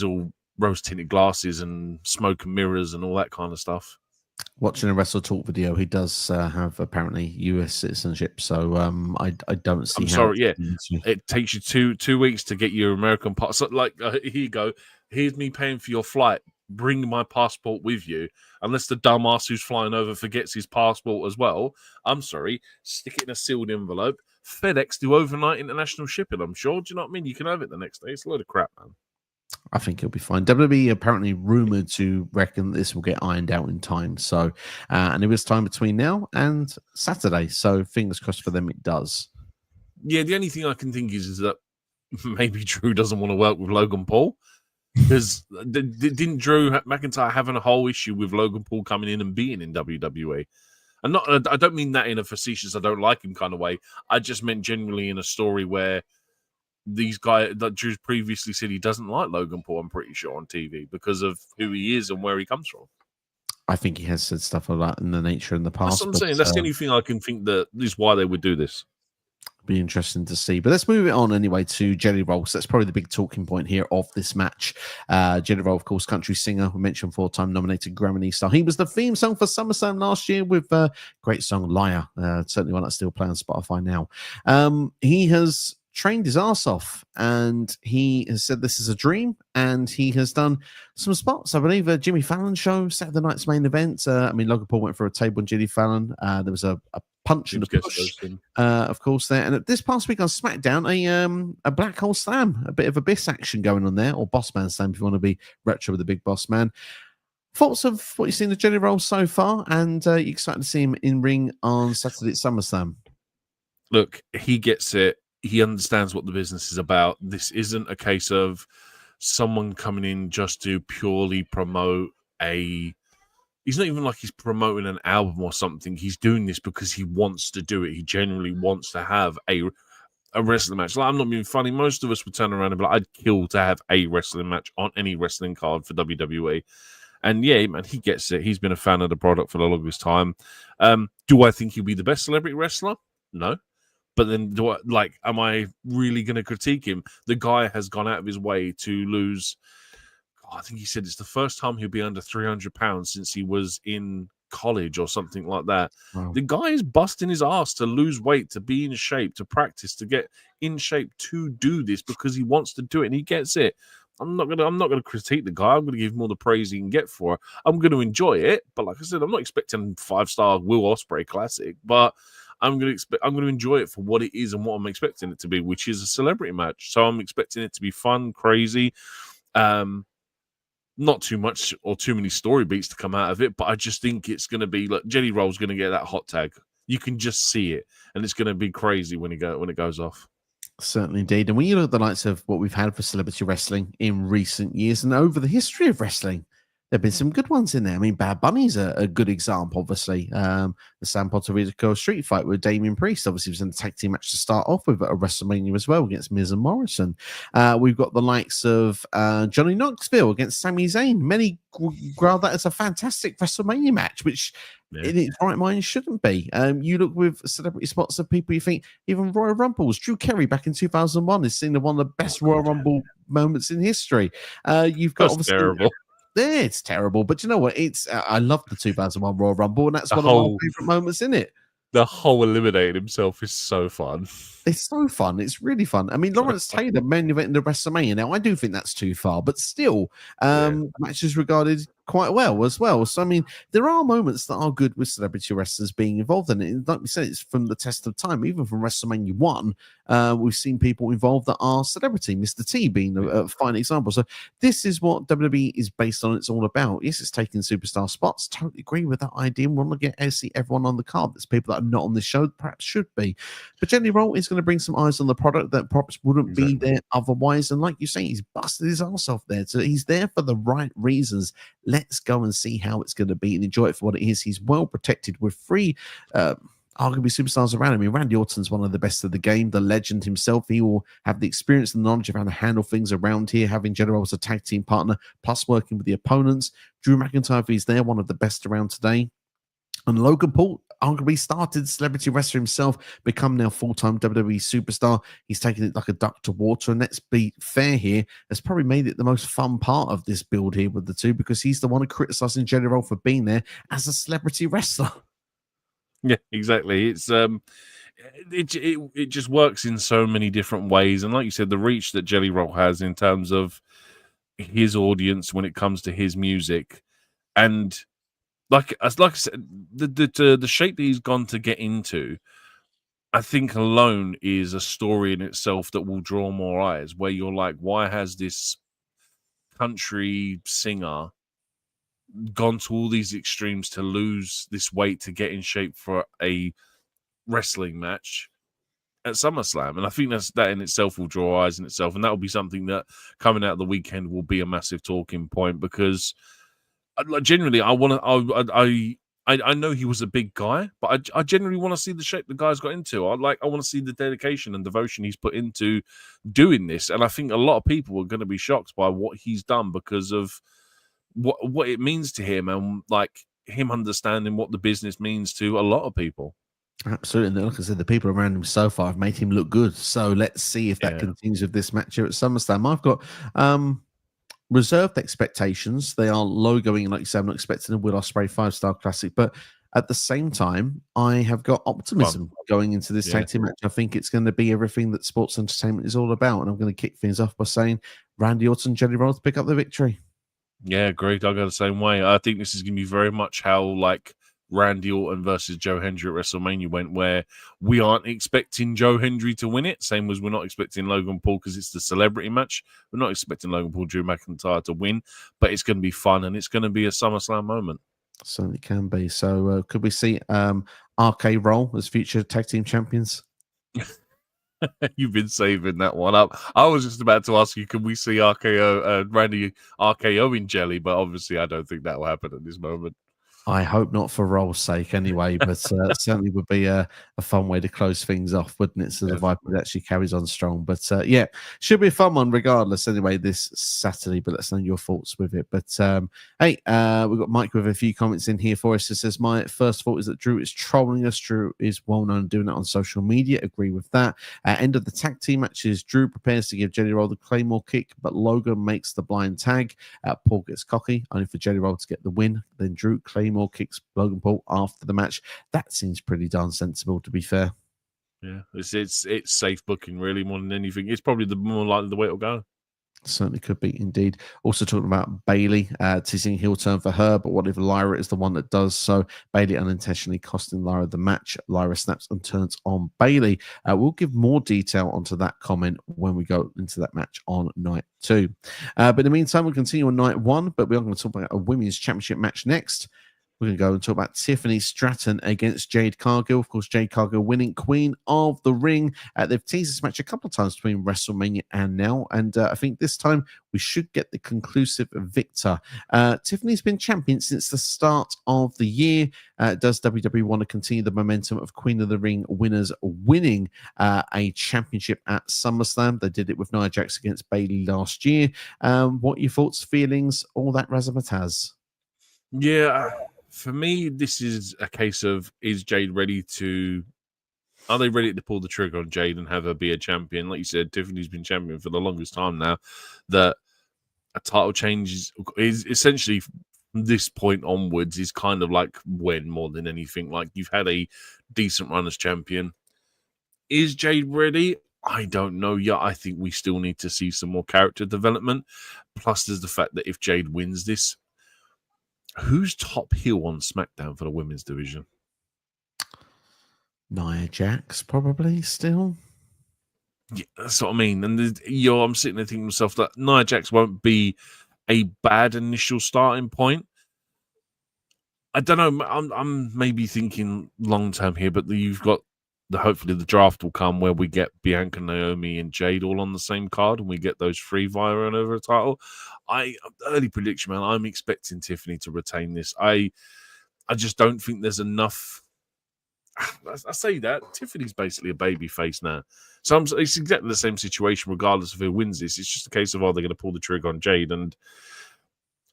all rose-tinted glasses and smoke and mirrors and all that kind of stuff. Watching a Wrestle Talk video, he does have apparently US citizenship. So I don't see. I'm sorry, yeah. It takes you two weeks to get your American passport. So, like, here you go. Here's me paying for your flight. Bring my passport with you. Unless the dumbass who's flying over forgets his passport as well. I'm sorry. Stick it in a sealed envelope. FedEx do overnight international shipping, I'm sure. Do you know what I mean? You can have it the next day. It's a load of crap, man. I think he'll be fine. WWE apparently rumored to reckon this will get ironed out in time. So, and it was time between now and Saturday. So, fingers crossed for them, it does. Yeah, the only thing I can think is that maybe Drew doesn't want to work with Logan Paul. Because didn't Drew McIntyre having a whole issue with Logan Paul coming in and being in WWE? And I don't mean that in a facetious, I don't like him kind of way. I just meant genuinely in a story where these guys that Drew's previously said he doesn't like Logan Paul, I'm pretty sure, on TV because of who he is and where he comes from. I think he has said stuff like that in the nature in the past. That's what I'm saying. That's the only thing I can think that is why they would do this. Be interesting to see. But let's move it on anyway to Jelly Roll. So that's probably the big talking point here of this match. Jelly Roll, of course, country singer. We mentioned 4-time nominated Grammy star. He was the theme song for SummerSlam last year with great song Liar. Certainly one that's still playing on Spotify now. He has trained his ass off and he has said this is a dream, and he has done some spots. I believe a Jimmy Fallon show, Saturday night's main event. Logan Paul went for a table on Jimmy Fallon. There was a punch and a push, of course, there. And this past week on SmackDown, a Black Hole Slam, a bit of Abyss action going on there, or Boss Man Slam if you want to be retro with the big Boss Man. Thoughts of what you've seen of Jelly Roll so far, and you excited to see him in ring on Saturday at SummerSlam? Look, he gets it. He understands what the business is about. This isn't a case of someone coming in just to purely promote He's not even like he's promoting an album or something. He's doing this because he wants to do it. He genuinely wants to have a wrestling match. Like, I'm not being funny. Most of us would turn around and be like, I'd kill to have a wrestling match on any wrestling card for WWE. And yeah, man, he gets it. He's been a fan of the product for the longest time. Do I think he'll be the best celebrity wrestler? No. But then, am I really going to critique him? The guy has gone out of his way to lose. I think he said it's the first time he'll be under 300 pounds since he was in college or something like that. Wow. The guy is busting his ass to lose weight, to be in shape, to practice, to get in shape to do this because he wants to do it and he gets it. I'm not gonna critique the guy. I'm gonna give him all the praise he can get for it. I'm gonna enjoy it, but like I said, I'm not expecting 5-star Will Ospreay classic, but I'm gonna enjoy it for what it is and what I'm expecting it to be, which is a celebrity match. So I'm expecting it to be fun, crazy, not too much or too many story beats to come out of it, but I just think it's gonna be like Jelly Roll's gonna get that hot tag. You can just see it, and it's gonna be crazy when it goes off. Certainly indeed. And when you look at the likes of what we've had for celebrity wrestling in recent years and over the history of wrestling, there have been some good ones in there. I mean, Bad Bunny's a good example, obviously. The San Puerto Rico street fight with Damian Priest, obviously, was in a tag team match to start off with at a WrestleMania as well against Miz and Morrison. We've got the likes of Johnny Knoxville against Sami Zayn. Many grab that as a fantastic WrestleMania match, which in its right mind shouldn't be. You look with celebrity spots of people you think, even Royal Rumbles, Drew Carey back in 2001 is seen as one of the best Royal Rumble moments in history. You've got obviously terrible. Yeah, it's terrible, but you know what? It's I love the 2001 Royal Rumble, and that's one of my favorite moments in it. The whole eliminating himself is so fun. It's so fun. It's really fun. I mean, Lawrence Taylor main event in the WrestleMania. Now, I do think that's too far, but still, the match is regarded quite well as well. So, I mean, there are moments that are good with celebrity wrestlers being involved in it. And like we said, it's from the test of time. Even from WrestleMania 1, we've seen people involved that are celebrity, Mr. T being a fine example. So this is what WWE is based on. It's all about. Yes, it's taking superstar spots. Totally agree with that idea. We want to get to see everyone on the card. There's people that are not on this show, perhaps should be. But Jenny Roll is going to bring some eyes on the product that perhaps wouldn't be there otherwise. And like you say, he's busted his ass off there. So he's there for the right reasons. Let's go and see how it's going to be and enjoy it for what it is. He's well protected with three arguably superstars around him. I mean, Randy Orton's one of the best of the game, the legend himself. He will have the experience and knowledge of how to handle things around here, having General as a tag team partner, plus working with the opponents. Drew McIntyre, if he's there, one of the best around today. And Logan Paul arguably started celebrity wrestler himself, become now full-time WWE superstar. He's taken it like a duck to water, and let's be fair here, has probably made it the most fun part of this build here with the two, because he's the one criticizing General for being there as a celebrity wrestler. Yeah, exactly. It's it just works in so many different ways, and like you said, the reach that Jelly Roll has in terms of his audience when it comes to his music, and like I said, the shape that he's gone to get into, I think alone is a story in itself that will draw more eyes. Where you're like, why has this country singer gone to all these extremes to lose this weight to get in shape for a wrestling match at SummerSlam? And I think that in itself will draw eyes in itself, and that will be something that coming out of the weekend will be a massive talking point, because generally I know he was a big guy, but I generally want to see the shape the guy's got into. I want to see the dedication and devotion he's put into doing this, and I think a lot of people are going to be shocked by what he's done because of what it means to him, and like him understanding what the business means to a lot of people. Absolutely. And like I said, the people around him so far have made him look good. So let's see if that continues with this match here at SummerSlam. I've got reserved expectations. They are low going, like you said, I'm not expecting a Will Ospreay 5-star classic, but at the same time, I have got optimism going into this tag team match. I think it's going to be everything that sports entertainment is all about, and I'm going to kick things off by saying Randy Orton and Jelly Roll to pick up the victory. Yeah, great. I go the same way. I think this is going to be very much how like Randy Orton versus Joe Hendry at WrestleMania went, where we aren't expecting Joe Hendry to win it. Same as we're not expecting Logan Paul because it's the celebrity match. We're not expecting Logan Paul, Drew McIntyre to win, but it's going to be fun and it's going to be a SummerSlam moment. Certainly can be. So could we see RK Roll as future tag team champions? You've been saving that one up. I was just about to ask you, can we see Randy RKO in Jelly? But obviously I don't think that will happen at this moment. I hope not for Roll's sake anyway, but certainly would be a fun way to close things off, wouldn't it? So the Viper actually carries on strong. But yeah, should be a fun one regardless anyway this Saturday, but let's know your thoughts with it. But hey, we've got Mike with a few comments in here for us. It says, my first thought is that Drew is trolling us. Drew is well known doing that on social media. Agree with that. End of the tag team matches, Drew prepares to give Jelly Roll the Claymore kick, but Logan makes the blind tag. Paul gets cocky, only for Jelly Roll to get the win. Then Drew Claymore Claymore kicks Logan Paul after the match. That seems pretty darn sensible, to be fair. Yeah, it's safe booking really more than anything. It's probably the more likely the way it'll go. Certainly could be indeed. Also talking about Bailey, teasing heel turn for her, but what if Lyra is the one that does so? Bailey unintentionally costing Lyra the match. Lyra snaps and turns on Bailey. We'll give more detail onto that comment when we go into that match on night 2. But in the meantime, we'll continue on night 1, but we are going to talk about a women's championship match next. We're going to go and talk about Tiffany Stratton against Jade Cargill. Of course, Jade Cargill winning Queen of the Ring. They've teased this match a couple of times between WrestleMania and now. And I think this time we should get the conclusive victor. Tiffany's been champion since the start of the year. Does WWE want to continue the momentum of Queen of the Ring winners winning a championship at SummerSlam? They did it with Nia Jax against Bayley last year. What are your thoughts, feelings, all that razzmatazz? Yeah. For me, this is a case of, is Jade ready to... Are they ready to pull the trigger on Jade and have her be a champion? Like you said, Tiffany's been champion for the longest time now. That a title change is essentially, from this point onwards, is kind of like when more than anything. Like, you've had a decent run as champion. Is Jade ready? I don't know yet. I think we still need to see some more character development. Plus, there's the fact that if Jade wins this, who's top heel on SmackDown for the women's division? Nia Jax, probably still. Yeah, that's what I mean. And I'm sitting there thinking to myself that Nia Jax won't be a bad initial starting point. I don't know. I'm maybe thinking long term here, but you've got hopefully the draft will come where we get Bianca, Naomi, and Jade all on the same card, and we get those 3 via and over a title. Early prediction, man. I'm expecting Tiffany to retain this. I just don't think there's enough. I say that Tiffany's basically a baby face now, so it's exactly the same situation regardless of who wins this. It's just a case of, are they going to pull the trigger on Jade? And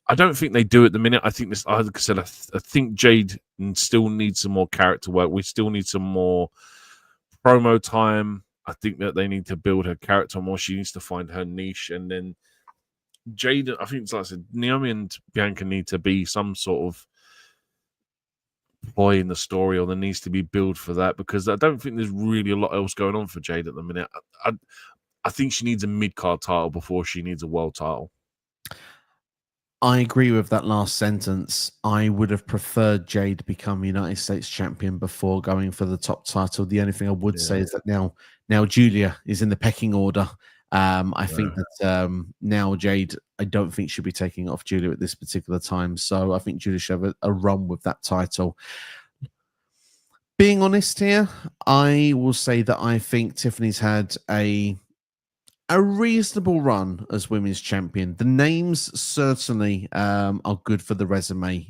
I don't think they do at the minute. I think this, like I said, I think Jade still needs some more character work. We still need some more promo time. I think that they need to build her character more. She needs to find her niche, and then Jade, I think it's like I said, Naomi and Bianca need to be some sort of ploy in the story, or there needs to be build for that, because I don't think there's really a lot else going on for Jade at the minute. I think she needs a mid-card title before she needs a world title. I agree with that last sentence. I would have preferred Jade to become United States champion before going for the top title. The only thing I would say is that now Julia is in the pecking order. I think that now Jade, I don't think should be taking off Julia at this particular time. So I think Julia should have a run with that title. Being honest here, I will say that I think Tiffany's had a reasonable run as women's champion. The names certainly are good for the resume.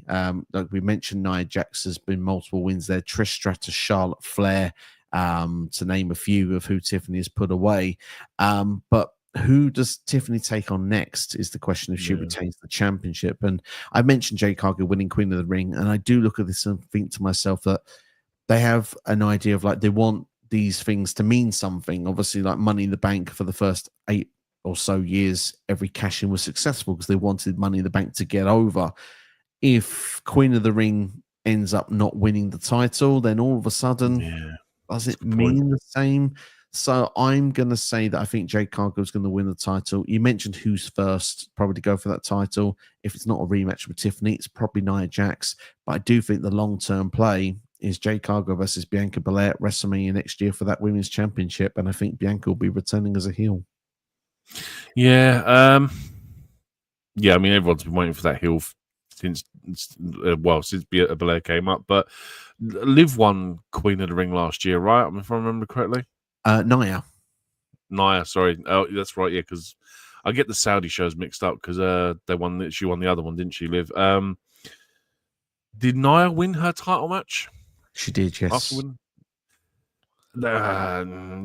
Like we mentioned, Nia Jax has been multiple wins there. Trish Stratus, Charlotte Flair, to name a few of who Tiffany has put away. But who does Tiffany take on next is the question if she retains the championship. And I mentioned Jade Cargill winning Queen of the Ring, and I do look at this and think to myself that they have an idea of, like, they want these things to mean something. Obviously, like Money in the Bank for the first 8 or so years, every cash-in was successful because they wanted Money in the Bank to get over. If Queen of the Ring ends up not winning the title, then all of a sudden, does it mean the same? So I'm going to say that I think Jade Cargill is going to win the title. You mentioned who's first, probably to go for that title. If it's not a rematch with Tiffany, it's probably Nia Jax. But I do think the long-term play is Jade Cargill versus Bianca Belair at WrestleMania next year for that women's championship, and I think Bianca will be returning as a heel. Yeah, I mean, everyone's been waiting for that heel since Belair came up, but Liv won Queen of the Ring last year, right? I mean, if I remember correctly. Nia, sorry. Oh, that's right. Yeah, because I get the Saudi shows mixed up because she won the other one, didn't she, Liv? Did Nia win her title match? She did, yes.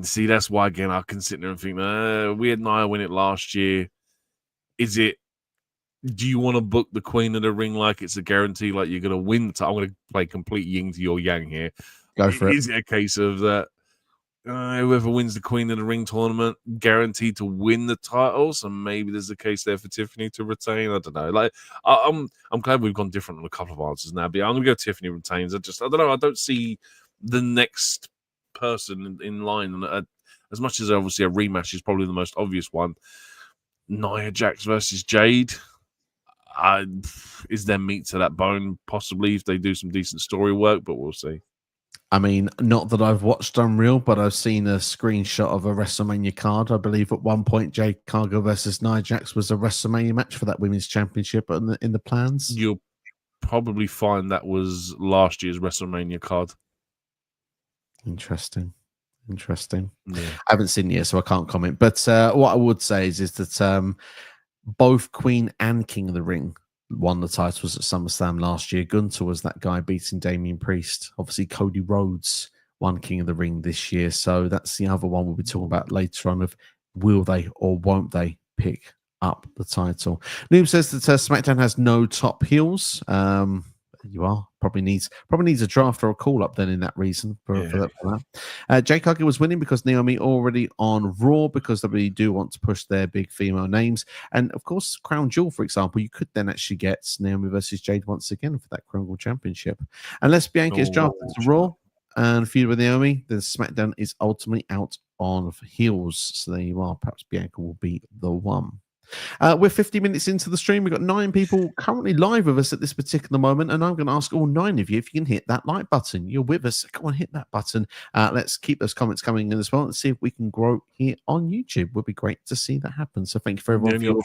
See, that's why, again, I can sit there and think, we had Nia win it last year. Do you want to book the Queen of the Ring like it's a guarantee, like you're going to win? I'm going to play complete yin to your yang here. Go for it. Is it a case of that whoever wins the Queen of the Ring tournament guaranteed to win the title. So maybe there's a case there for Tiffany to retain. I don't know. Like I'm glad we've gone different on a couple of answers now. But I'm gonna go Tiffany retains. I don't know. I don't see the next person in line. And as much as obviously a rematch is probably the most obvious one, Nia Jax versus Jade. Is there meat to that bone? Possibly if they do some decent story work, but we'll see. I mean, not that I've watched Unreal, but I've seen a screenshot of a WrestleMania card. I believe at one point Jade Cargill versus Nia Jax was a WrestleMania match for that women's championship in the plans. You'll probably find that was last year's WrestleMania card. Interesting. Yeah. I haven't seen it yet, so I can't comment. But what I would say is that both Queen and King of the Ring won the titles at SummerSlam last year. Gunther was that guy beating Damian Priest. Obviously, Cody Rhodes won King of the Ring this year. So that's the other one we'll be talking about later on of will they or won't they pick up the title. Noob says that SmackDown has no top heels. You are probably needs a draft or a call up then in that reason for that. Jake Cargill was winning because Naomi already on Raw because they do want to push their big female names, and of course Crown Jewel, for example, you could then actually get Naomi versus Jade once again for that Crown Jewel Championship. Unless Bianca is drafted to Raw and feud with Naomi, then SmackDown is ultimately out on heels. So there you are. Perhaps Bianca will be the one. We're 50 minutes into the stream. We've got 9 people currently live with us at this particular moment, and I'm going to ask all 9 of you if you can hit that like button. You're with us. Go on, hit that button. Let's keep those comments coming in as well and see if we can grow here on YouTube. Would be great to see that happen. So thank you for everyone for your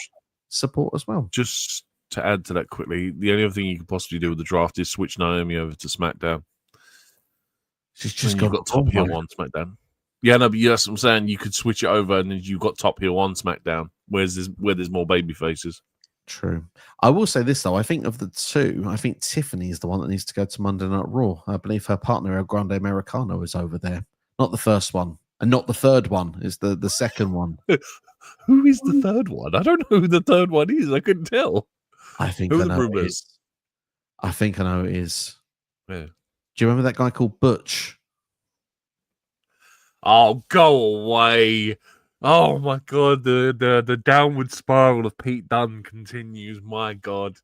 support as well. Just to add to that quickly, the only other thing you could possibly do with the draft is switch Naomi over to SmackDown. She's just got top heel on SmackDown. Yeah, no, but yes, I'm saying you could switch it over and then you've got top heel on SmackDown, where there's more baby faces. True. I will say this though. I think of the two, I think Tiffany is the one that needs to go to Monday Night Raw. I believe her partner El Grande Americano is over there. Not the first one, and not the third one. Is the second one. Who is the third one? I don't know who the third one is. I couldn't tell. I think I know who it is. I think I know who it is. Yeah. Do you remember that guy called Butch? Oh, go away. Oh my god, the downward spiral of Pete Dunne continues. My god.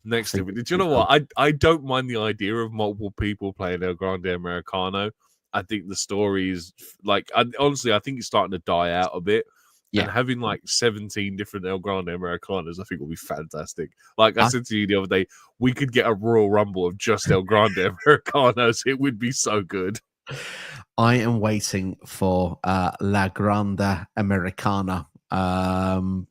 Next to it. Do you know what? I don't mind the idea of multiple people playing El Grande Americano. I think the story is honestly, I think it's starting to die out a bit. Yeah. And having like 17 different El Grande Americanos, I think will be fantastic. Like I said to you the other day, we could get a Royal Rumble of just El Grande Americanos. It would be so good. I am waiting for La Grande Americana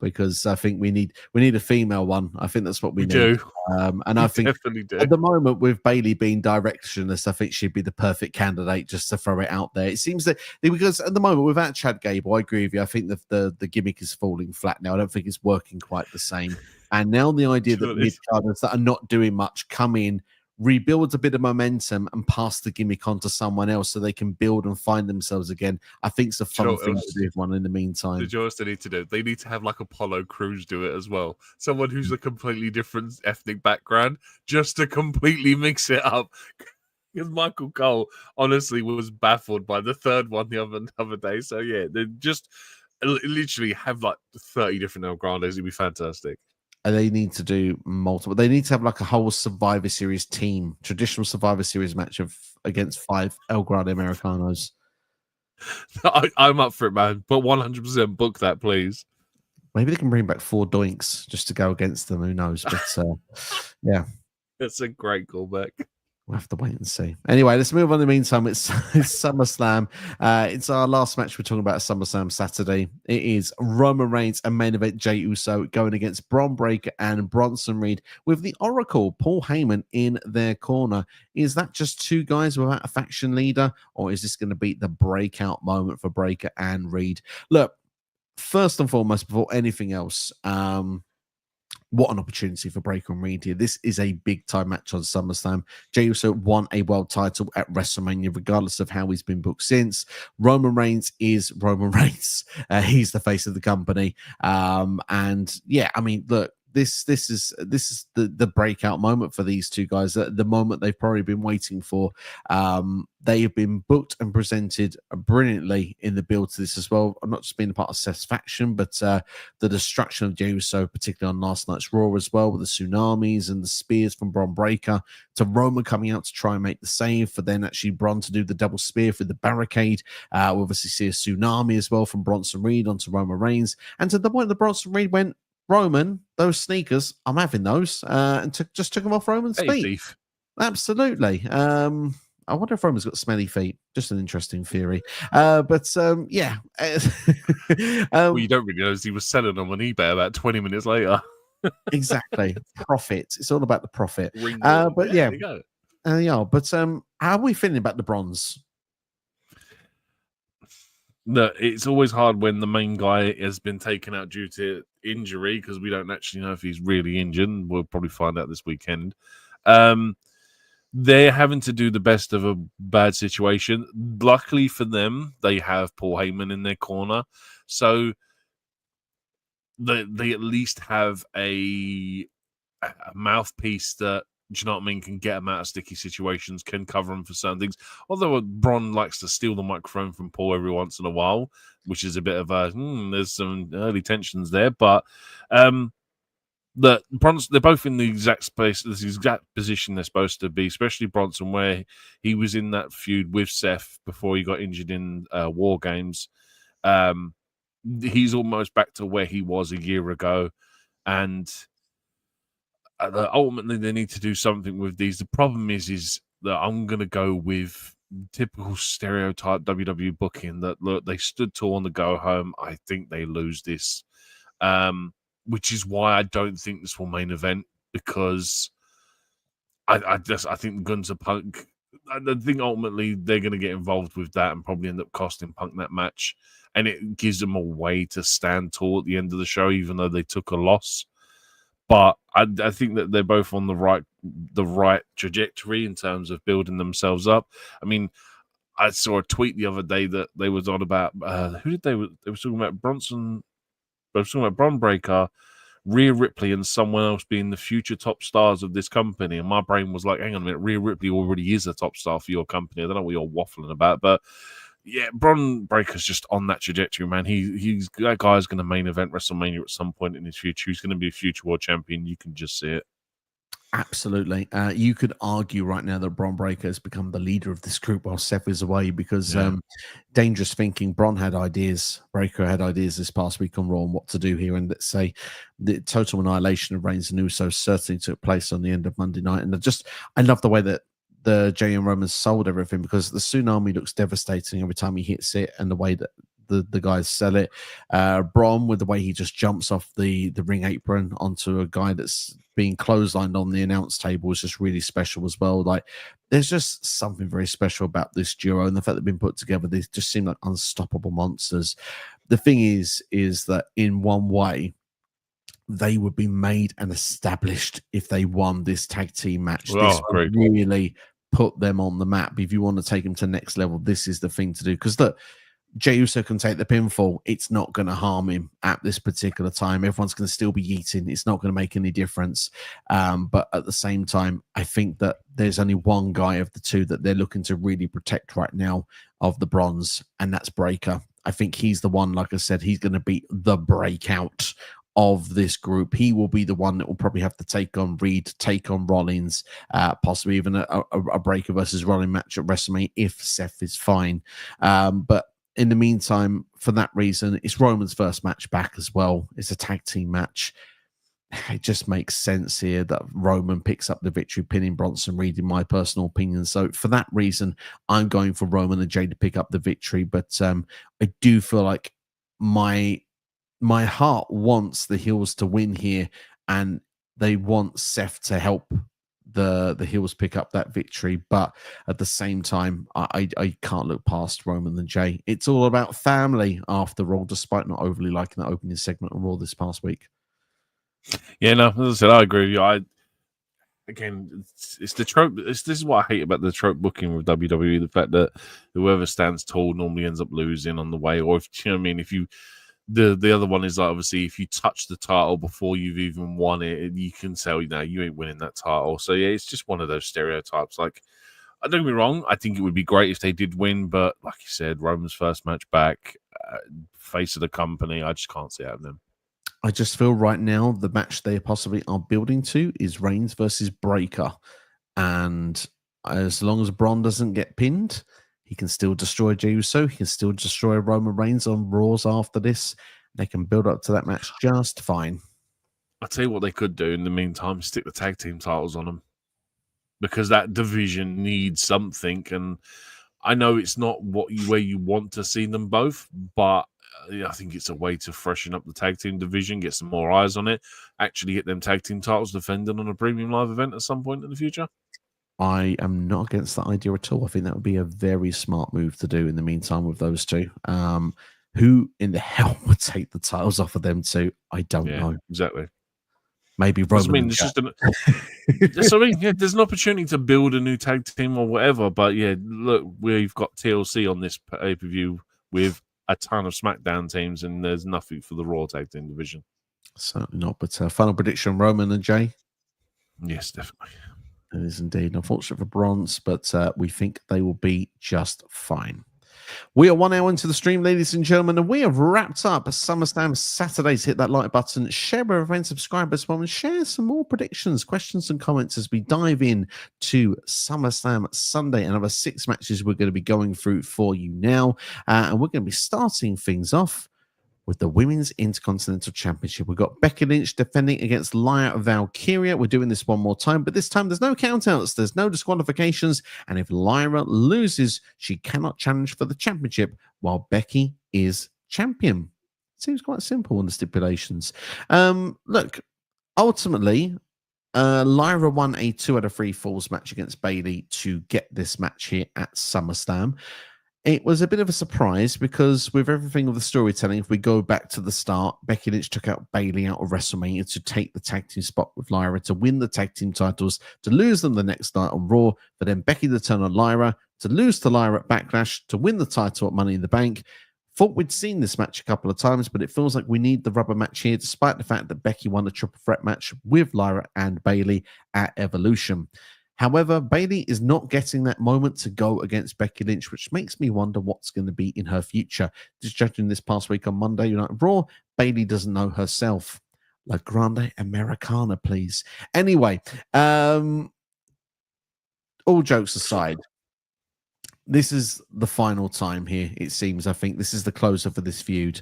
because I think we need a female one. I think that's what we need. And I think at the moment with Bailey being directionless, I think she'd be the perfect candidate just to throw it out there. It seems that because at the moment without Chad Gable, I agree with you. I think the gimmick is falling flat now. I don't think it's working quite the same. And now the idea that mid-carders that are not doing much come in, rebuilds a bit of momentum and pass the gimmick on to someone else so they can build and find themselves again. I think it's a fun thing to do one in the meantime. Did you know what they need to do? They need to have like Apollo Crews do it as well. Someone who's a completely different ethnic background just to completely mix it up. Because Michael Cole honestly was baffled by the third one the other day. So yeah, they just literally have like 30 different El Grandes. It'd be fantastic. They need to do multiple. They need to have like a whole Survivor Series team, traditional Survivor Series match against 5 El Grande Americanos. I'm up for it, man. But 100% book that, please. Maybe they can bring back 4 Doinks just to go against them. Who knows? But yeah, that's a great callback. We'll have to wait and see. Anyway, let's move on. In the meantime, it's SummerSlam. It's our last match we're talking about SummerSlam Saturday. It is Roman Reigns and main event Jey Uso going against Bron Breakker and Bronson Reed with the Oracle, Paul Heyman, in their corner. Is that just 2 guys without a faction leader, or is this going to be the breakout moment for Breakker and Reed? Look, first and foremost, before anything else, what an opportunity for Breakker and Reed here. This is a big-time match on SummerSlam. Jey Uso won a world title at WrestleMania, regardless of how he's been booked since. Roman Reigns is Roman Reigns. He's the face of the company. And yeah, I mean, look, this is the breakout moment for these two guys. The moment they've probably been waiting for. They have been booked and presented brilliantly in the build to this as well. I'm not just being a part of Satisfaction, but the destruction of Jey Uso, particularly on last night's Raw as well, with the tsunamis and the spears from Bron Breakker, to Roman coming out to try and make the save, for then actually Bron to do the double spear through the barricade. We obviously see a tsunami as well from Bronson Reed onto Roman Reigns, and to the point that Bronson Reed went, Roman, those sneakers, I'm having those, and just took them off Roman's feet. Thief. Absolutely. I wonder if Roman's got smelly feet. Just an interesting theory. But yeah. Well, you don't really know, he was selling them on eBay about 20 minutes later. Exactly. Profit. It's all about the profit. But yeah. Yeah. But how are we feeling about the bronze? No, it's always hard when the main guy has been taken out due to injury, because we don't actually know if he's really injured. We'll probably find out this weekend. They're having to do the best of a bad situation. Luckily for them, they have Paul Heyman in their corner, so they at least have a mouthpiece that, do you know what I mean, can get them out of sticky situations, can cover them for certain things. Although Bron likes to steal the microphone from Paul every once in a while, which is a bit of a there's some early tensions there, but they're both in the exact space, this exact position they're supposed to be, especially Bronson, where he was in that feud with Seth before he got injured in War Games. He's almost back to where he was a year ago, and ultimately they need to do something with these. The problem is that I'm going to go with typical stereotype WWE booking, that look, they stood tall on the go home. I think they lose this. Which is why I don't think this will main event, because I think Gunther Punk, I think ultimately they're going to get involved with that and probably end up costing Punk that match, and it gives them a way to stand tall at the end of the show, even though they took a loss. But I think that they're both on the right trajectory in terms of building themselves up. I mean, I saw a tweet the other day that they was on about they were talking about Bronson. I was talking about Bron Breakker, Rhea Ripley, and someone else being the future top stars of this company. And my brain was like, hang on a minute, Rhea Ripley already is a top star for your company. I don't know what you're waffling about. But yeah, Bron Breakker's just on that trajectory, man. That guy's going to main event WrestleMania at some point in his future. He's going to be a future world champion. You can just see it. Absolutely. You could argue right now that Bron Breakker has become the leader of this group while Seth is away, because dangerous thinking. Bron had ideas. Breakker had ideas this past week on Raw on what to do here. And let's say the total annihilation of Reigns and Uso certainly took place on the end of Monday night. And I love the way that the Jey and Roman sold everything, because the tsunami looks devastating every time he hits it, and the way that the guys sell it. Bron, with the way he just jumps off the ring apron onto a guy that's being clotheslined on the announce table, is just really special as well. Like, there's just something very special about this duo, and the fact they've been put together, they just seem like unstoppable monsters. The thing is that in one way, they would be made and established if they won this tag team match. This would really put them on the map. If you want to take them to the next level, this is the thing to do. Because look, Jey Uso can take the pinfall. It's not going to harm him at this particular time. Everyone's going to still be eating. It's not going to make any difference. But at the same time, I think that there's only one guy of the two that they're looking to really protect right now of the bronze, and that's Breakker. I think he's the one, like I said, he's going to be the breakout of this group. He will be the one that will probably have to take on Reed, take on Rollins, possibly even a Breakker versus Rollins match at WrestleMania if Seth is fine. But in the meantime, for that reason, it's Roman's first match back as well. It's a tag team match. It just makes sense here that Roman picks up the victory, pinning Bronson Reed, in my personal opinion. So for that reason, I'm going for Roman and Jey to pick up the victory. But I do feel like my heart wants the heels to win here, and they want Seth to help the heels pick up that victory. But at the same time, I can't look past Roman and Jey. It's all about family after all, despite not overly liking that opening segment on Raw this past week. Yeah, no, as I said, I agree with you. It's the trope. This is what I hate about the trope booking with WWE: the fact that whoever stands tall normally ends up losing on the way, or if you know what I mean, if you The other one is like, obviously, if you touch the title before you've even won it, you can tell, you ain't winning that title. So yeah, it's just one of those stereotypes. Like, don't get me wrong, I think it would be great if they did win, but like you said, Roman's first match back, face of the company, I just can't see it happening. I just feel right now the match they possibly are building to is Reigns versus Breaker. And as long as Braun doesn't get pinned, he can still destroy Jey Uso. He can still destroy Roman Reigns on Raws after this. They can build up to that match just fine. I'll tell you what they could do in the meantime, stick the tag team titles on them. Because that division needs something. And I know it's not where you want to see them both, but I think it's a way to freshen up the tag team division, get some more eyes on it, actually get them tag team titles defended on a premium live event at some point in the future. I am not against that idea at all. I think that would be a very smart move to do in the meantime with those two. Who in the hell would take the titles off of them two? I don't know. Exactly. Maybe Roman. There's an opportunity to build a new tag team or whatever. But yeah, look, we've got TLC on this pay-per-view with a ton of SmackDown teams, and there's nothing for the Raw tag team division. Certainly not. But final prediction: Roman and Jey. Yes, definitely. It is indeed. Unfortunate for Bronze, but we think they will be just fine. We are 1 hour into the stream, ladies and gentlemen, and we have wrapped up SummerSlam Saturdays. Hit that like button, share with friends, subscribe as well, and share some more predictions, questions, and comments as we dive in to SummerSlam Sunday. Another 6 matches we're going to be going through for you now, and we're going to be starting things off with the Women's Intercontinental Championship. We've got Becky Lynch defending against Lyra Valkyria. We're doing this one more time, but this time there's no countouts, there's no disqualifications, and if Lyra loses, she cannot challenge for the championship while Becky is champion. Seems quite simple on the stipulations. Look, ultimately, Lyra won a 2 out of 3 falls match against Bayley to get this match here at SummerSlam. It was a bit of a surprise because with everything of the storytelling, if we go back to the start, Becky Lynch took out Bayley out of WrestleMania to take the tag team spot with Lyra, to win the tag team titles, to lose them the next night on Raw, but then Becky to turn on Lyra, to lose to Lyra at Backlash, to win the title at Money in the Bank. Thought we'd seen this match a couple of times, but it feels like we need the rubber match here, despite the fact that Becky won a triple threat match with Lyra and Bayley at Evolution. However, Bayley is not getting that moment to go against Becky Lynch, which makes me wonder what's going to be in her future. Just judging this past week on Monday Night Raw, Bayley doesn't know herself. La Grande Americana, please. Anyway, all jokes aside, this is the final time here, it seems. I think this is the closer for this feud.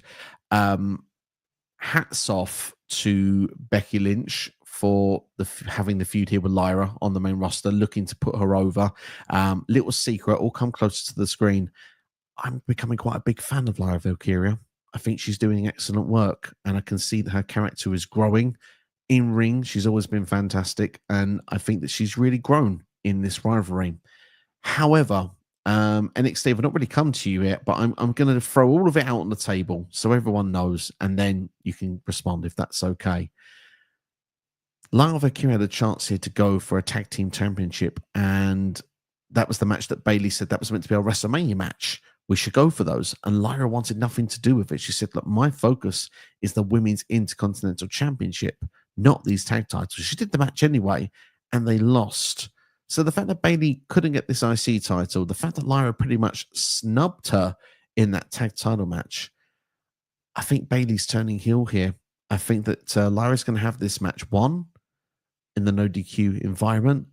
Hats off to Becky Lynch for having the feud here with Lyra on the main roster, looking to put her over. Little secret, all come closer to the screen. I'm becoming quite a big fan of Lyra Valkyria. I think she's doing excellent work, and I can see that her character is growing. In ring, she's always been fantastic, and I think that she's really grown in this rivalry. However, NXT have not really come to you yet, but I'm going to throw all of it out on the table so everyone knows, and then you can respond if that's okay. Lyra Valkyria had a chance here to go for a tag team championship, and that was the match that Bayley said that was meant to be a WrestleMania match. We should go for those. And Lyra wanted nothing to do with it. She said, look, my focus is the Women's Intercontinental Championship, not these tag titles. She did the match anyway, and they lost. So the fact that Bayley couldn't get this IC title, the fact that Lyra pretty much snubbed her in that tag title match, I think Bayley's turning heel here. I think that Lyra's going to have this match won in the no DQ environment,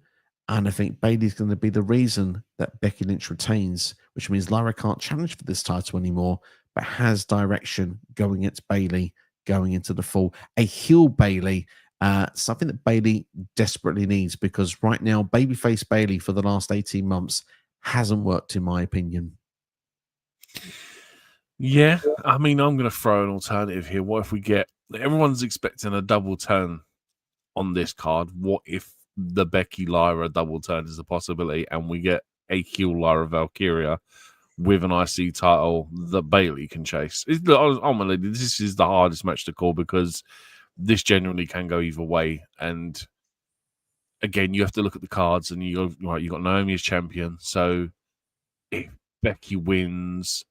and I think Bayley's going to be the reason that Becky Lynch retains, which means Lyra can't challenge for this title anymore, but has direction going into Bayley, going into the fall. A heel Bayley, something that Bayley desperately needs, because right now, babyface Bayley for the last 18 months hasn't worked, in my opinion. Yeah, I mean, I'm going to throw an alternative here. What if we get... Everyone's expecting a double turn on this card. What if the Becky Lyra double turn is a possibility, and we get a heel Lyra Valkyria with an IC title that Bayley can chase? Ultimately, this is the hardest match to call because this genuinely can go either way. And again, you have to look at the cards, and you got Naomi as champion. So if Becky wins,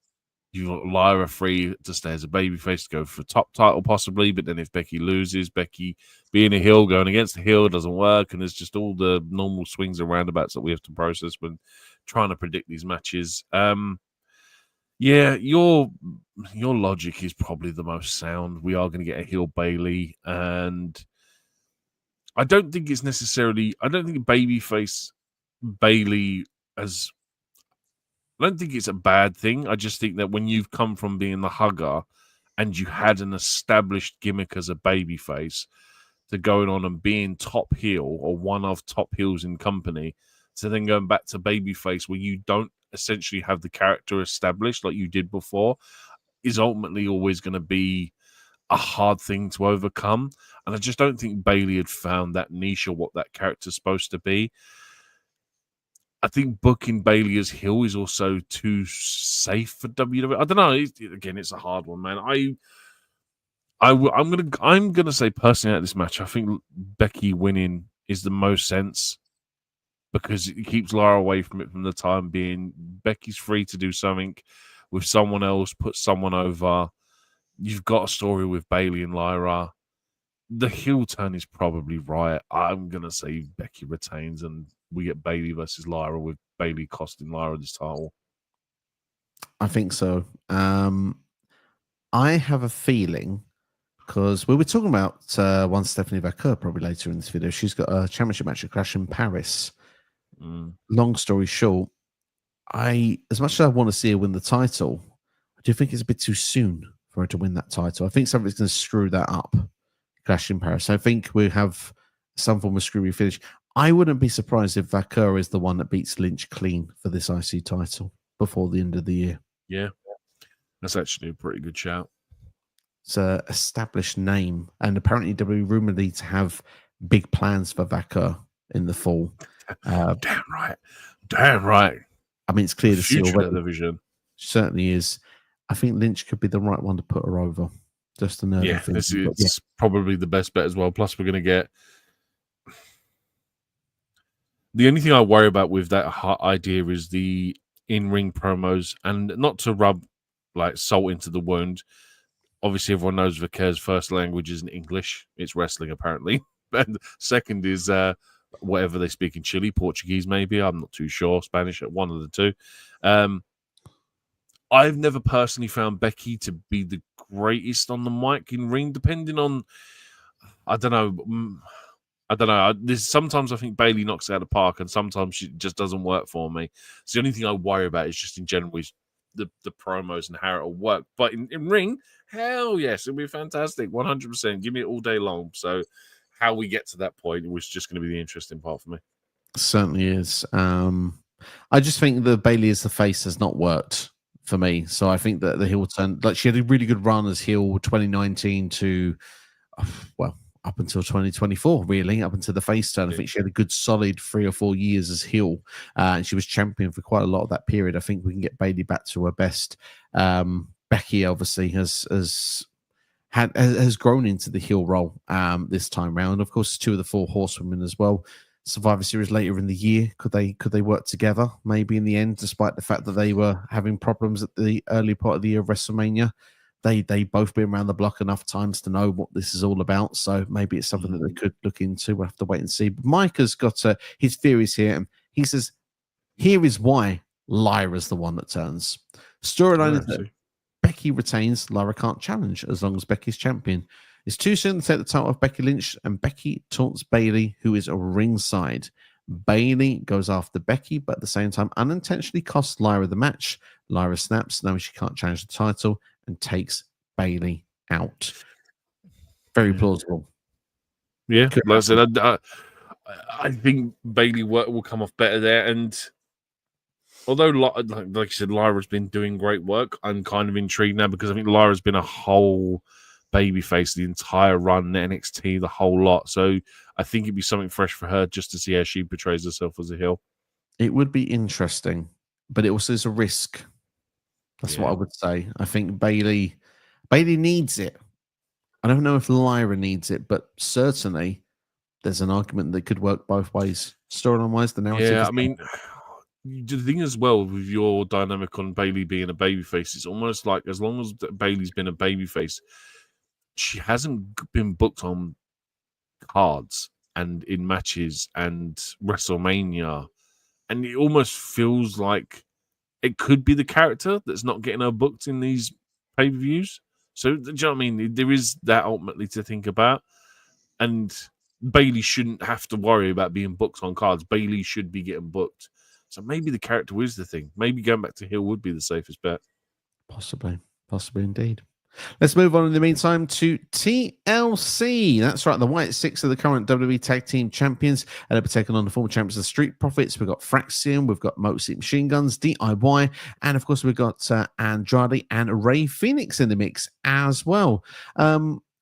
You've got Lyra free to stay as a babyface to go for top title possibly, but then if Becky loses, Becky being a heel going against the heel doesn't work, and there's just all the normal swings and roundabouts that we have to process when trying to predict these matches. Yeah, your logic is probably the most sound. We are going to get a heel Bailey, and I don't think it's necessarily. I don't think babyface Bailey as. I don't think it's a bad thing. I just think that when you've come from being the hugger and you had an established gimmick as a babyface to going on and being top heel or one of top heels in company, to then going back to babyface where you don't essentially have the character established like you did before, is ultimately always going to be a hard thing to overcome. And I just don't think Bailey had found that niche or what that character's supposed to be. I think booking Bailey as heel is also too safe for WWE. I don't know. Again, it's a hard one, man. I'm gonna say personally at this match, I think Becky winning is the most sense because it keeps Lara away from it from the time being. Becky's free to do something with someone else, put someone over. You've got a story with Bailey and Lyra. The heel turn is probably right. I'm gonna say Becky retains and we get Bailey versus Lyra with Bailey costing Lyra this title. I think so. I have a feeling because we were talking about one Stephanie Vaquer probably later in this video. She's got a championship match at Clash in Paris. Long story short, as much as I want to see her win the title, I do think it's a bit too soon for her to win that title. I think something's going to screw that up. Clash in Paris. I think we have some form of screwy finish. I wouldn't be surprised if Vaquer is the one that beats Lynch clean for this IC title before the end of the year. Yeah, that's actually a pretty good shout. It's an established name, and apparently WWE rumoredly to have big plans for Vaquer in the fall. Damn right. I mean, it's clear to see already. Division Certainly is. I think Lynch could be the right one to put her over. Just an early thing. It's probably the best bet as well. Plus, we're going to get. The only thing I worry about with that idea is the in-ring promos, and not to rub like salt into the wound. Obviously, everyone knows Vaquer's first language isn't English; it's wrestling, apparently. And second is whatever they speak in Chile, Portuguese, maybe. I'm not too sure. Spanish, one of the two. I've never personally found Becky to be the greatest on the mic in ring, depending on. I don't know. Sometimes I think Bailey knocks it out of the park, and sometimes she just doesn't work for me. So the only thing I worry about is just in general is the promos and how it'll work. But in ring, hell yes, it'll be fantastic. 100%. Give me it all day long. So how we get to that point was just going to be the interesting part for me. Certainly is. I just think the Bailey as the face has not worked for me. So I think that the heel turn, like she had a really good run as heel 2019 to, well, up until 2024, really, up until the face turn. I think she had a good solid 3 or 4 years as heel, and she was champion for quite a lot of that period. I think we can get Bailey back to her best. Becky obviously has grown into the heel role this time round. Of course, 2 of the 4 horsewomen as well. Survivor Series later in the year, could they work together? Maybe in the end, despite the fact that they were having problems at the early part of the year of WrestleMania. They both been around the block enough times to know what this is all about. So maybe it's something that they could look into. We'll have to wait and see. But Mike has got his theories here, and he says, here is why Lyra's the one that turns. Storyline is that Becky retains, Lyra can't challenge as long as Becky's champion. It's too soon to take the title of Becky Lynch, and Becky taunts Bailey, who is ringside. Bailey goes after Becky, but at the same time unintentionally costs Lyra the match. Lyra snaps, knowing she can't challenge the title, and takes Bailey out. Very plausible. Yeah, like I said, I think Bailey will come off better there. And although, like you said, Lyra's been doing great work, I'm kind of intrigued now because I think Lyra's been a whole babyface the entire run, NXT, the whole lot. So I think it'd be something fresh for her just to see how she portrays herself as a heel. It would be interesting, but it also is a risk. That's what I would say. I think Bailey needs it. I don't know if Lyra needs it, but certainly there's an argument that could work both ways. Storyline-wise, the narrative. Yeah, I mean, the thing as well with your dynamic on Bailey being a babyface, it's almost like as long as Bailey's been a babyface, she hasn't been booked on cards and in matches and WrestleMania, and it almost feels like it could be the character that's not getting her booked in these pay-per-views. So, do you know what I mean? There is that ultimately to think about, and Bailey shouldn't have to worry about being booked on cards. Bailey should be getting booked. So maybe the character is the thing. Maybe going back to heel would be the safest bet. Possibly indeed. Let's move on in the meantime to TLC. That's right, the White Six are the current WWE Tag Team Champions, and they'll be taking on the former champions of the Street Profits. We've got Fraxium, we've got Motor City Machine Guns, DIY, and of course we've got Andrade and Ray Phoenix in the mix as well. A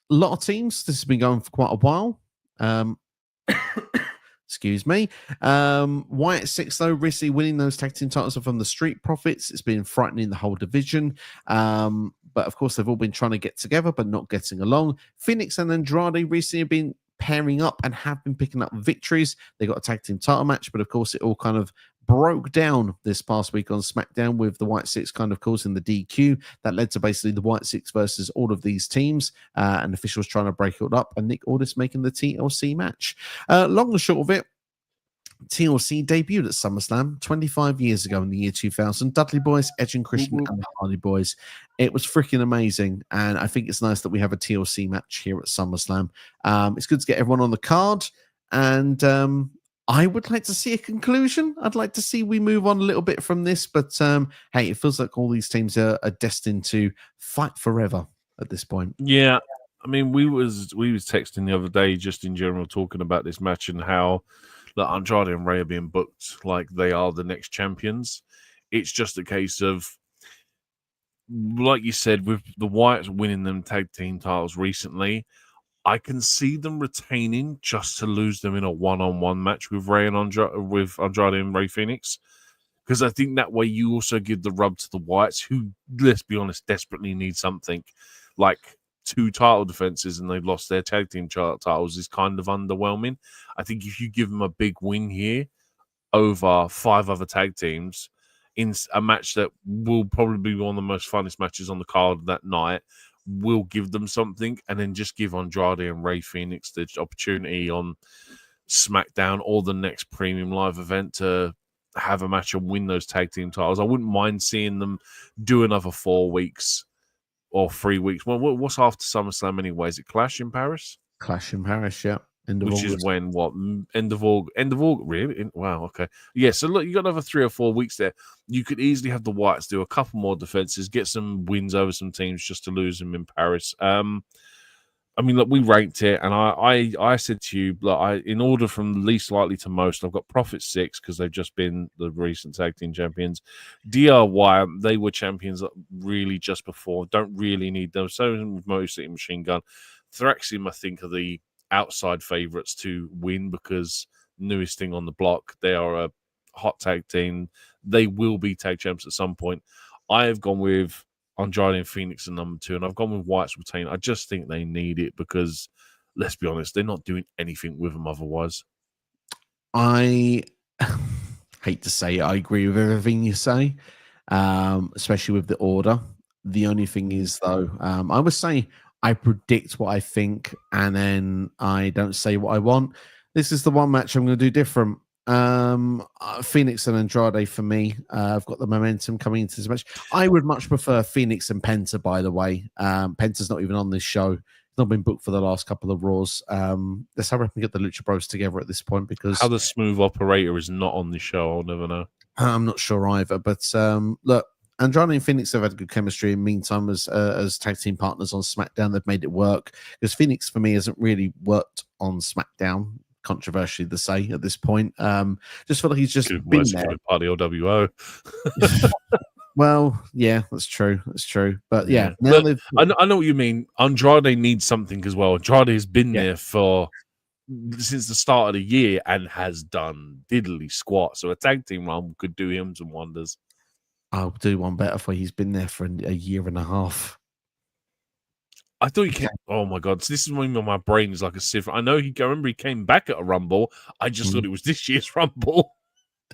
lot of teams. This has been going for quite a while. Excuse me. White Six, though, recently winning those tag team titles from the Street Profits. It's been frightening the whole division. But of course, they've all been trying to get together, but not getting along. Phoenix and Andrade recently have been pairing up and have been picking up victories. They got a tag team title match, but of course, it all kind of broke down this past week on SmackDown with the White Six kind of causing the DQ. That led to basically the White Six versus all of these teams, and officials trying to break it up, and Nick Aldis making the TLC match. Long and short of it, TLC debuted at SummerSlam 25 years ago in the year 2000. Dudley Boys, Edge and Christian, and the Hardy Boys. It was freaking amazing, and I think it's nice that we have a TLC match here at SummerSlam. It's good to get everyone on the card, and I would like to see a conclusion. I'd like to see we move on a little bit from this, but hey, it feels like all these teams are destined to fight forever at this point. Yeah, I mean, we was texting the other day just in general talking about this match and how that Andrade and Ray are being booked like they are the next champions. It's just a case of, like you said, with the Wyatts winning them tag team titles recently, I can see them retaining just to lose them in a one-on-one match with Andrade and Ray Phoenix. Because I think that way you also give the rub to the Wyatts, who, let's be honest, desperately need something. Like 2 title defenses and they've lost their tag team titles is kind of underwhelming. I think if you give them a big win here over 5 other tag teams in a match that will probably be one of the most funnest matches on the card that night, will give them something, and then just give Andrade and Ray Phoenix the opportunity on SmackDown or the next premium live event to have a match and win those tag team titles. I wouldn't mind seeing them do another 4 weeks or 3 weeks. Well, what's after SummerSlam anyway? Is it Clash in Paris? Clash in Paris, yeah. Which is when, what, end of August? Really? Wow, okay. Yeah, so look, you got another 3 or 4 weeks there. You could easily have the Wyatts do a couple more defenses, get some wins over some teams just to lose them in Paris. I mean, look, we ranked it, and I said to you, look, in order from least likely to most, I've got Profit 6 because they've just been the recent tag team champions. DIY, they were champions really just before. Don't really need them. So with Motor City Machine Gun. Thraxium, I think, are the outside favourites to win because newest thing on the block. They are a hot tag team. They will be tag champs at some point. I have gone with Andrade and Phoenix at number 2, and I've gone with Wyatts retain. I just think they need it because, let's be honest, they're not doing anything with them otherwise. I hate to say it, I agree with everything you say, especially with the order. The only thing is, though, I would say I predict what I think, and then I don't say what I want. This is the one match I'm going to do different. Phoenix and Andrade for me. I've got the momentum coming into this match. I would much prefer Phoenix and Penta, by the way. Penta's not even on this show. He's not been booked for the last couple of Raws. Let's hurry up and get the Lucha Bros together at this point, because how the smooth operator is not on the show, I'll never know. I'm not sure either. But look, Andrade and Phoenix have had good chemistry in the meantime as tag team partners on SmackDown. They've made it work, because Phoenix for me hasn't really worked on SmackDown, controversially to say at this point. Just feel like he's just been there. Part of the LWO. Well, yeah, that's true. But yeah, now I know what you mean. Andrade needs something as well. Andrade has been there since the start of the year and has done diddly squat. So a tag team run could do him some wonders. I'll do one better for he's been there for a year and a half. I thought he came. Oh my god! So this is when my brain is like a sieve. I know I remember he came back at a Rumble. I just thought it was this year's Rumble.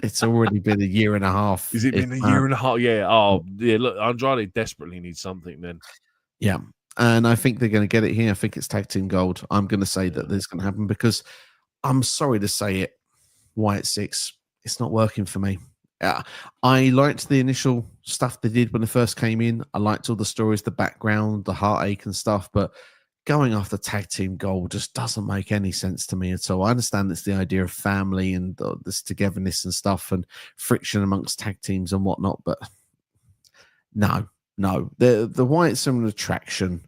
It's already been a year and a half. Has it been a year and a half? Yeah. Oh, yeah. Look, Andrade desperately needs something then. Yeah. And I think they're going to get it here. I think it's tag team gold. I'm going to say that this is going to happen because I'm sorry to say it, Wyatt 6, it's not working for me. I liked the initial stuff they did when they first came in. I liked all the stories, the background, the heartache and stuff, but going after tag team gold just doesn't make any sense to me at all. I understand it's the idea of family and this togetherness and stuff and friction amongst tag teams and whatnot, but no. The Wyatts are an attraction.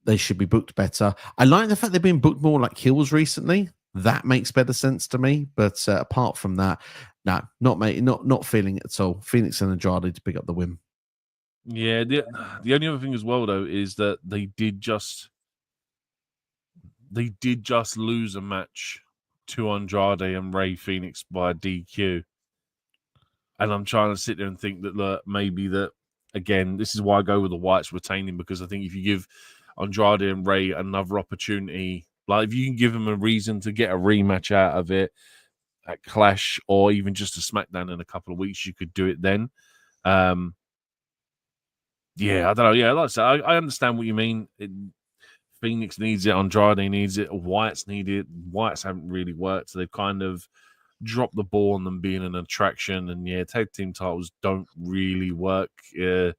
They should be booked better. I like the fact they've been booked more like heels recently. That makes better sense to me. But apart from that, no, not feeling it at all. Phoenix and Andrade to pick up the win. Yeah, the only other thing as well though is that they did just lose a match to Andrade and Ray Phoenix by DQ. And I'm trying to sit there and think that maybe that again, this is why I go with the Wyatts retaining, because I think if you give Andrade and Ray another opportunity, like if you can give them a reason to get a rematch out of it at Clash or even just a SmackDown in a couple of weeks, you could do it then. Yeah, I don't know. Yeah, like I said, I understand what you mean. Phoenix needs it, Andrade needs it, Wyatts need it. Wyatts haven't really worked, so they've kind of dropped the ball on them being an attraction. And yeah, tag team titles don't really work. Yeah,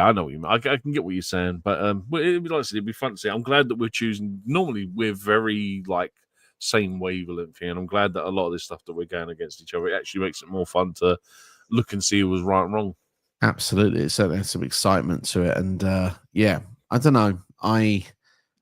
I know what you mean. I can get what you're saying, but it'd be like I said, it'd be fun to see. I'm glad that we're choosing. Normally, we're very like same wavelength here, and I'm glad that a lot of this stuff that we're going against each other, it actually makes it more fun to look and see who was right and wrong. Absolutely, it certainly has some excitement to it, and yeah, I don't know.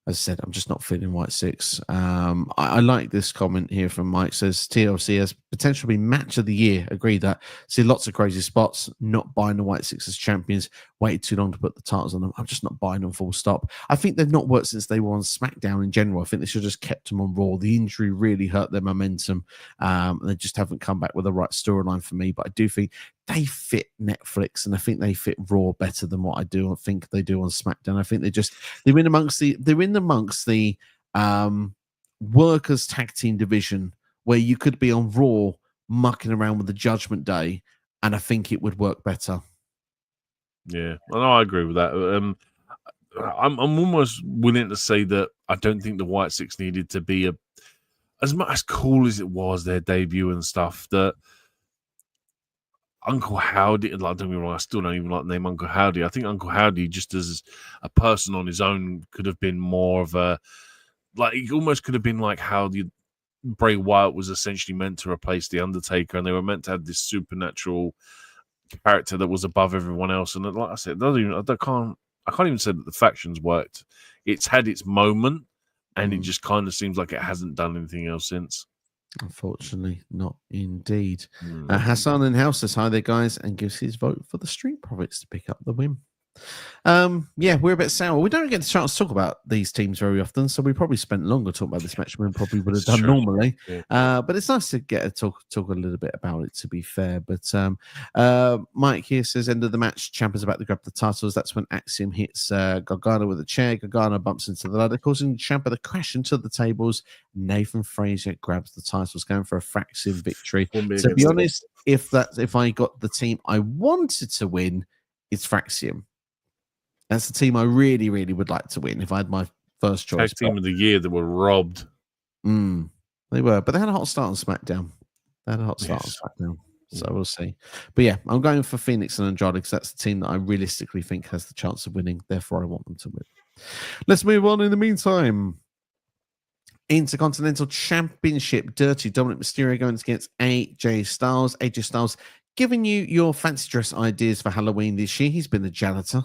As I said, I'm just not feeling White 6. I like this comment here from Mike. Says TLC has potential to be match of the year. Agree that. See lots of crazy spots. Not buying the White 6 as champions. Waited too long to put the titles on them. I'm just not buying them full stop. I think they've not worked since they were on SmackDown in general. I think they should have just kept them on Raw. The injury really hurt their momentum. They just haven't come back with the right storyline for me. But I do think they fit Netflix, and I think they fit Raw better than what I think they do on SmackDown. I think they're in amongst the workers tag team division where you could be on Raw mucking around with the Judgment Day, and I think it would work better. Yeah, I agree with that. I'm almost willing to say that I don't think the White 6 needed to be as cool as it was their debut and stuff. That Uncle Howdy, like, don't get me wrong, I still don't even like the name Uncle Howdy. I think Uncle Howdy, just as a person on his own, could have been more of a, like, he almost could have been like how Bray Wyatt was essentially meant to replace The Undertaker, and they were meant to have this supernatural character that was above everyone else. And like I said, I can't even say that the factions worked. It's had its moment, and it just kind of seems like it hasn't done anything else since. Unfortunately, not indeed. Hassan in house says hi there, guys, and gives his vote for the Street Profits to pick up the win. Yeah, we're a bit sour. We don't get the chance to talk about these teams very often, so we probably spent longer talking about this match than we probably would have done normally. Yeah. But it's nice to get to talk a little bit about it, to be fair. But Mike here says, end of the match, champ is about to grab the titles. That's when Axiom hits Gargano with a chair. Gargano bumps into the ladder, causing Ciampa to crash into the tables. Nathan Frazier grabs the titles, going for a Fraxium victory. To be honest, if I got the team I wanted to win, it's Fraxium. That's the team I really, really would like to win if I had my first choice. Tag team of the year that were robbed. They were, but they had a hot start on SmackDown. So we'll see. But yeah, I'm going for Phoenix and Andrade because that's the team that I realistically think has the chance of winning. Therefore, I want them to win. Let's move on in the meantime. Intercontinental Championship, Dirty Dominic Mysterio going against AJ Styles. AJ Styles giving you your fancy dress ideas for Halloween this year. He's been a janitor.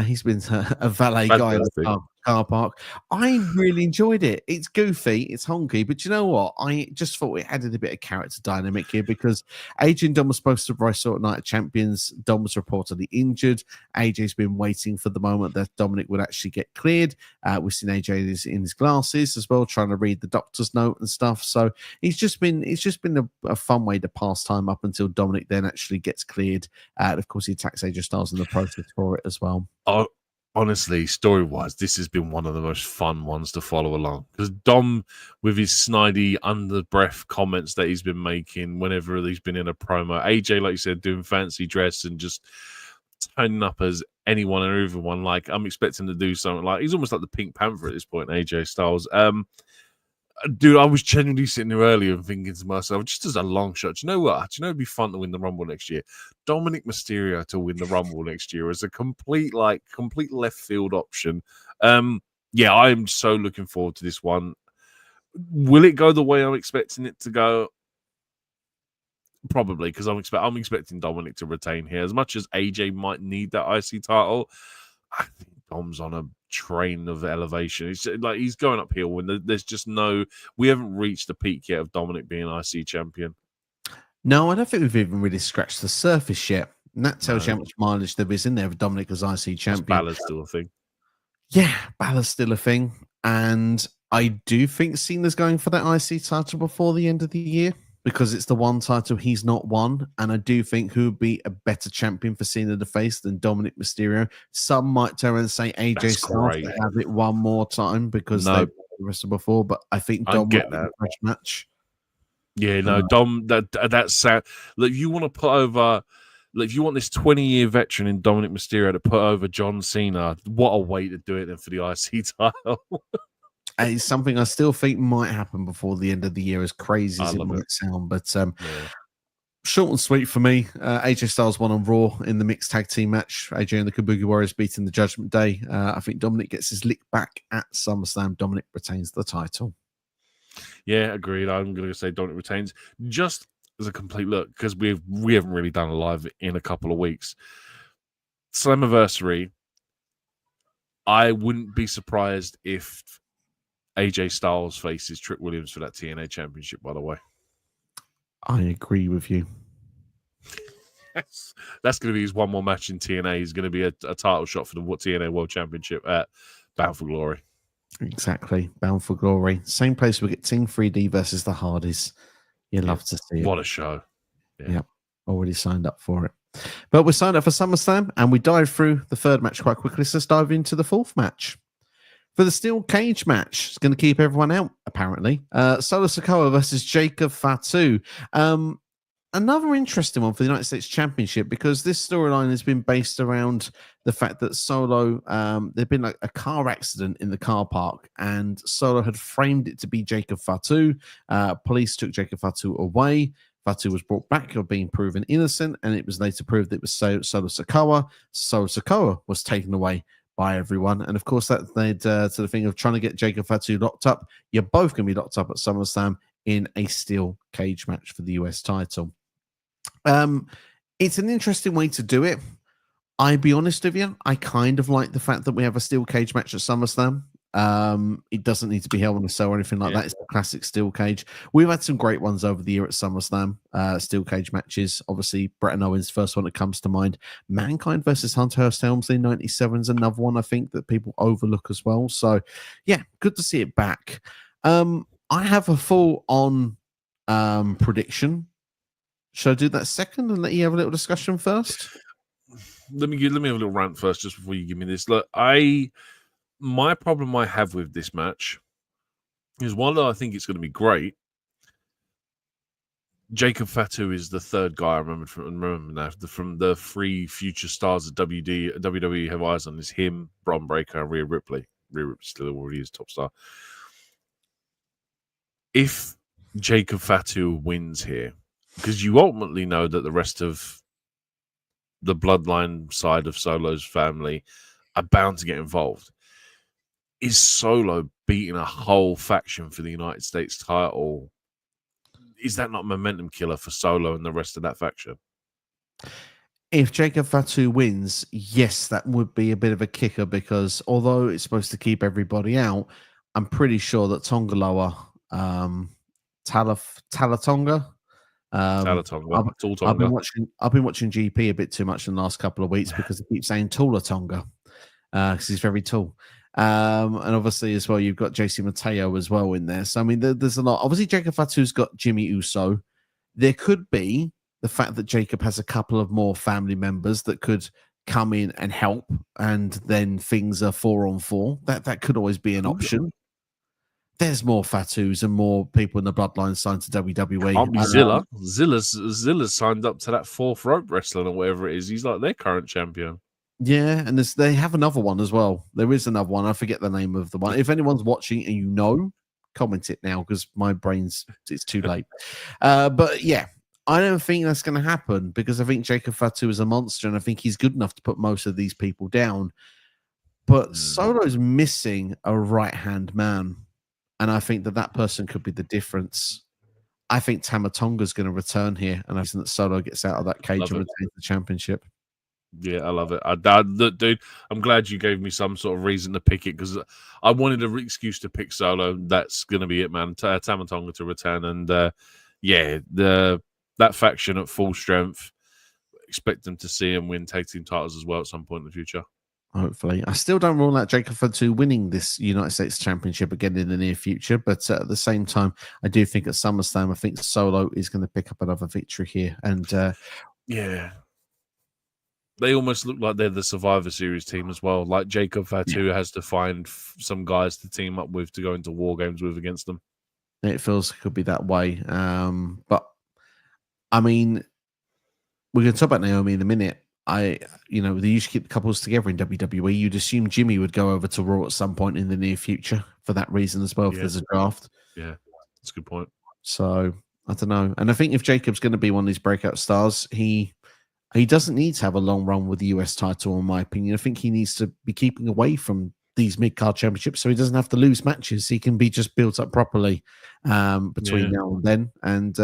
He's been a valet guy in the car park. I really enjoyed it. It's goofy, it's honky, but you know what? I just thought it added a bit of character dynamic here because AJ and Dom were supposed to wrestle at Night of Champions. Dom was reportedly injured. AJ's been waiting for the moment that Dominic would actually get cleared. We've seen AJ in his glasses as well, trying to read the doctor's note and stuff. So it's just been a fun way to pass time up until Dominic then actually gets cleared. And of course, he attacks AJ Styles in the process for it as well. honestly, story-wise, this has been one of the most fun ones to follow along. Because Dom, with his snidey, under-breath comments that he's been making whenever he's been in a promo, AJ, like you said, doing fancy dress and just turning up as anyone and everyone. Like, I'm expecting to do something like... He's almost like the Pink Panther at this point, AJ Styles. Dude, I was genuinely sitting there earlier and thinking to myself, just as a long shot, do you know what? Do you know it'd be fun to win the Rumble next year? Dominic Mysterio to win the Rumble next year as a complete left field option. Yeah, I am so looking forward to this one. Will it go the way I'm expecting it to go? Probably, because I'm expecting Dominic to retain here. As much as AJ might need that IC title, I think Dom's on a train of elevation. It's like he's going uphill when there's just we haven't reached the peak yet of Dominic being IC champion. No, I don't think we've even really scratched the surface yet. And that tells you how much mileage there is in there of Dominic as IC champion. Balor's still a thing. Yeah, Balor's still a thing. And I do think Cena's going for that IC title before the end of the year, because it's the one title he's not won. And I do think who would be a better champion for Cena to face than Dominic Mysterio. Some might turn around and say AJ Styles to have it one more time because they've wrestled before, but I think Dom would be a fresh match. Yeah, no, Dom, that's sad. Look, if you want to put over, if you want this 20-year veteran in Dominic Mysterio to put over John Cena, what a way to do it then for the IC title. It's something I still think might happen before the end of the year, as crazy as it might sound. But short and sweet for me. AJ Styles won on Raw in the mixed tag team match. AJ and the Kabuki Warriors beating the Judgment Day. I think Dominic gets his lick back at SummerSlam. Dominic retains the title. Yeah, agreed. I'm going to say Dominic retains. Just as a complete look, because we haven't really done a live in a couple of weeks. Slammiversary, I wouldn't be surprised if AJ Styles faces Trick Williams for that TNA championship, by the way. I agree with you. That's going to be his one more match in TNA. He's going to be a title shot for the TNA World Championship at Bound for Glory. Exactly. Bound for Glory. Same place we get Team 3D versus the Hardys. You'd love to see it. What a show. Yeah. Already signed up for it. But we signed up for SummerSlam and we dived through the third match quite quickly. So let's dive into the fourth match. For the steel cage match, it's going to keep everyone out, apparently. Solo Sikoa versus Jacob Fatu. Another interesting one for the United States Championship, because this storyline has been based around the fact that Solo, there'd been like a car accident in the car park, and Solo had framed it to be Jacob Fatu. Police took Jacob Fatu away. Fatu was brought back of being proven innocent, and it was later proved it was Solo Sikoa. Solo Sikoa was taken away by everyone, and of course that led to the thing of trying to get Jacob Fatu locked up. You're both going to be locked up at SummerSlam in a steel cage match for the US title. It's an interesting way to do it. I'll be honest with you, I kind of like the fact that we have a steel cage match at SummerSlam. It doesn't need to be Hell in a Cell or anything like that. It's the classic steel cage. We've had some great ones over the year at SummerSlam. Steel cage matches. Obviously, Bret and Owens, first one that comes to mind. Mankind versus Hunter Hearst Helmsley '97 is another one I think that people overlook as well. So, yeah, good to see it back. I have a full-on prediction. Should I do that second and let you have a little discussion first? Let me have a little rant first, just before you give me this. Look, my problem I have with this match is, while I think it's going to be great, Jacob Fatu is the third guy I remember from the three future stars that WWE have eyes on. Is him, Bron Breakker, and Rhea Ripley. Rhea Ripley still already is top star. If Jacob Fatu wins here, because you ultimately know that the rest of the bloodline side of Solo's family are bound to get involved. Is Solo beating a whole faction for the United States title? Is that not a momentum killer for Solo and the rest of that faction? If Jacob Fatu wins, yes, that would be a bit of a kicker, because although it's supposed to keep everybody out, I'm pretty sure that Tongaloa, Talatonga, I've been watching GP a bit too much in the last couple of weeks because I keep saying Tula Tonga because he's very tall. And obviously as well, you've got JC Mateo as well in there. So I mean, there's a lot. Obviously, Jacob Fatu's got Jimmy Uso. There could be the fact that Jacob has a couple of more family members that could come in and help, and then things are 4-on-4. That could always be an option. There's more Fatus and more people in the bloodline signed to WWE. Can't be Zilla. Zilla's signed up to that 4th rope wrestling or whatever it is. He's like their current champion. Yeah, and they have another one as well. There is another one. I forget the name of the one. If anyone's watching and you know, comment it now because my it's too late. But yeah, I don't think that's going to happen because I think Jacob Fatu is a monster and I think he's good enough to put most of these people down. But Solo's missing a right-hand man. And I think that person could be the difference. I think Tama Tonga's going to return here, and I think that Solo gets out of that cage and retains the championship. Yeah, I love it. Dude, I'm glad you gave me some sort of reason to pick it because I wanted an excuse to pick Solo. That's going to be it, man. Tama Tonga to return, and that faction at full strength. Expect them to see him win tag team titles as well at some point in the future. Hopefully. I still don't rule out Jacob Fatu winning this United States Championship again in the near future, but at the same time, I do think at SummerSlam, I think Solo is going to pick up another victory here. And yeah, they almost look like they're the Survivor Series team as well. Like Jacob Fatu has to find some guys to team up with to go into war games with against them. It feels it could be that way. But I mean, we're going to talk about Naomi in a minute. They used to keep the couples together in WWE. You'd assume Jimmy would go over to Raw at some point in the near future for that reason as well, if there's a draft. Yeah, that's a good point. So, I don't know. And I think if Jacob's going to be one of these breakout stars, he doesn't need to have a long run with the US title, in my opinion. I think he needs to be keeping away from these mid-card championships so he doesn't have to lose matches. He can be just built up properly between now and then. And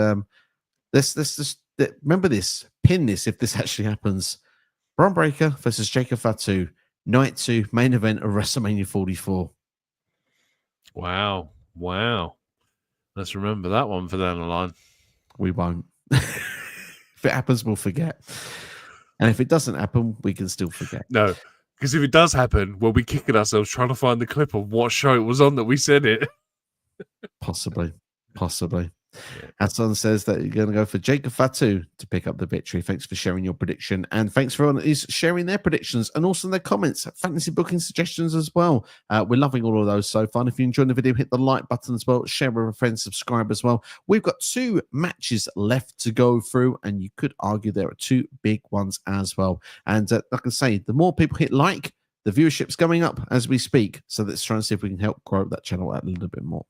let's just remember this, pin this if this actually happens. Bron Breakker versus Jacob Fatu, Night 2, main event of WrestleMania 44. Wow. Let's remember that one for down the line. We won't. If it happens, we'll forget. And if it doesn't happen, we can still forget. No, because if it does happen, we'll be kicking ourselves trying to find the clip of what show it was on that we said it. Possibly. Yeah. Hassan says that you're going to go for Jacob Fatu to pick up the victory. Thanks for sharing your prediction. And thanks for everyone who's sharing their predictions and also their comments, fantasy booking suggestions as well. We're loving all of those so far. And if you enjoyed the video, hit the like button as well. Share with a friend, subscribe as well. We've got 2 matches left to go through. And you could argue there are 2 big ones as well. And like I say, the more people hit like, the viewership's going up as we speak. So let's try and see if we can help grow that channel out a little bit more.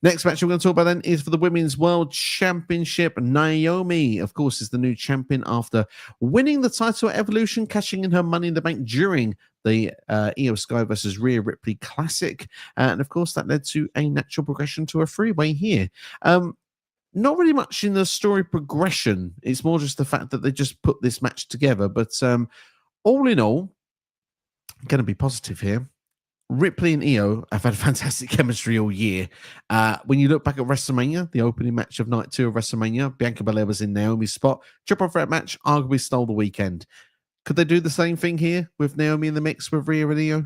Next match we're going to talk about then is for the Women's World Championship. Naomi, of course, is the new champion after winning the title at Evolution, cashing in her Money in the Bank during the Io Sky versus Rhea Ripley Classic. And of course, that led to a natural progression to a 3-way here. Not really much in the story progression. It's more just the fact that they just put this match together. But all in all, I'm going to be positive here. Ripley and Io have had fantastic chemistry all year. When you look back at WrestleMania, the opening match of night 2 of WrestleMania, Bianca Belair was in Naomi's spot. Triple threat match arguably stole the weekend. Could they do the same thing here with Naomi in the mix with Rhea and Io?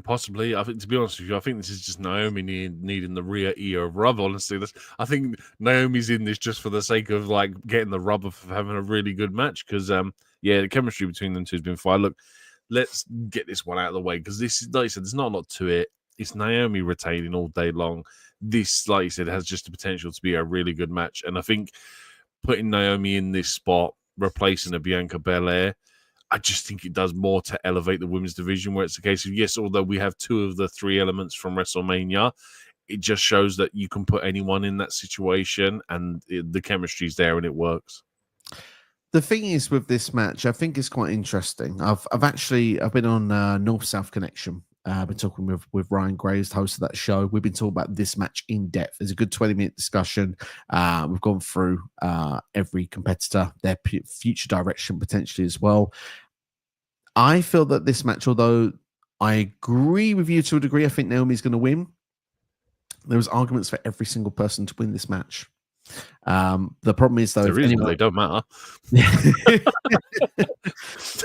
Possibly. I think, to be honest with you, I think this is just Naomi needing the Rhea Io rub. Honestly, I think Naomi's in this just for the sake of like getting the rub of having a really good match because, the chemistry between them two has been fine. Look. Let's get this one out of the way because this is, like you said, there's not a lot to it. It's Naomi retaining all day long. This, like you said, has just the potential to be a really good match. And I think putting Naomi in this spot, replacing a Bianca Belair, I just think it does more to elevate the women's division where it's a case of, yes, although we have 2 of the 3 elements from WrestleMania, it just shows that you can put anyone in that situation and the chemistry's there and it works. The thing is with this match, I think it's quite interesting. I've been on North South Connection. I've been talking with Ryan Graves, the host of that show. We've been talking about this match in depth. There's a good 20-minute discussion. We've gone through every competitor, their future direction potentially as well. I feel that this match, although I agree with you to a degree, I think Naomi's going to win. There was arguments for every single person to win this match. The problem is though, they don't matter.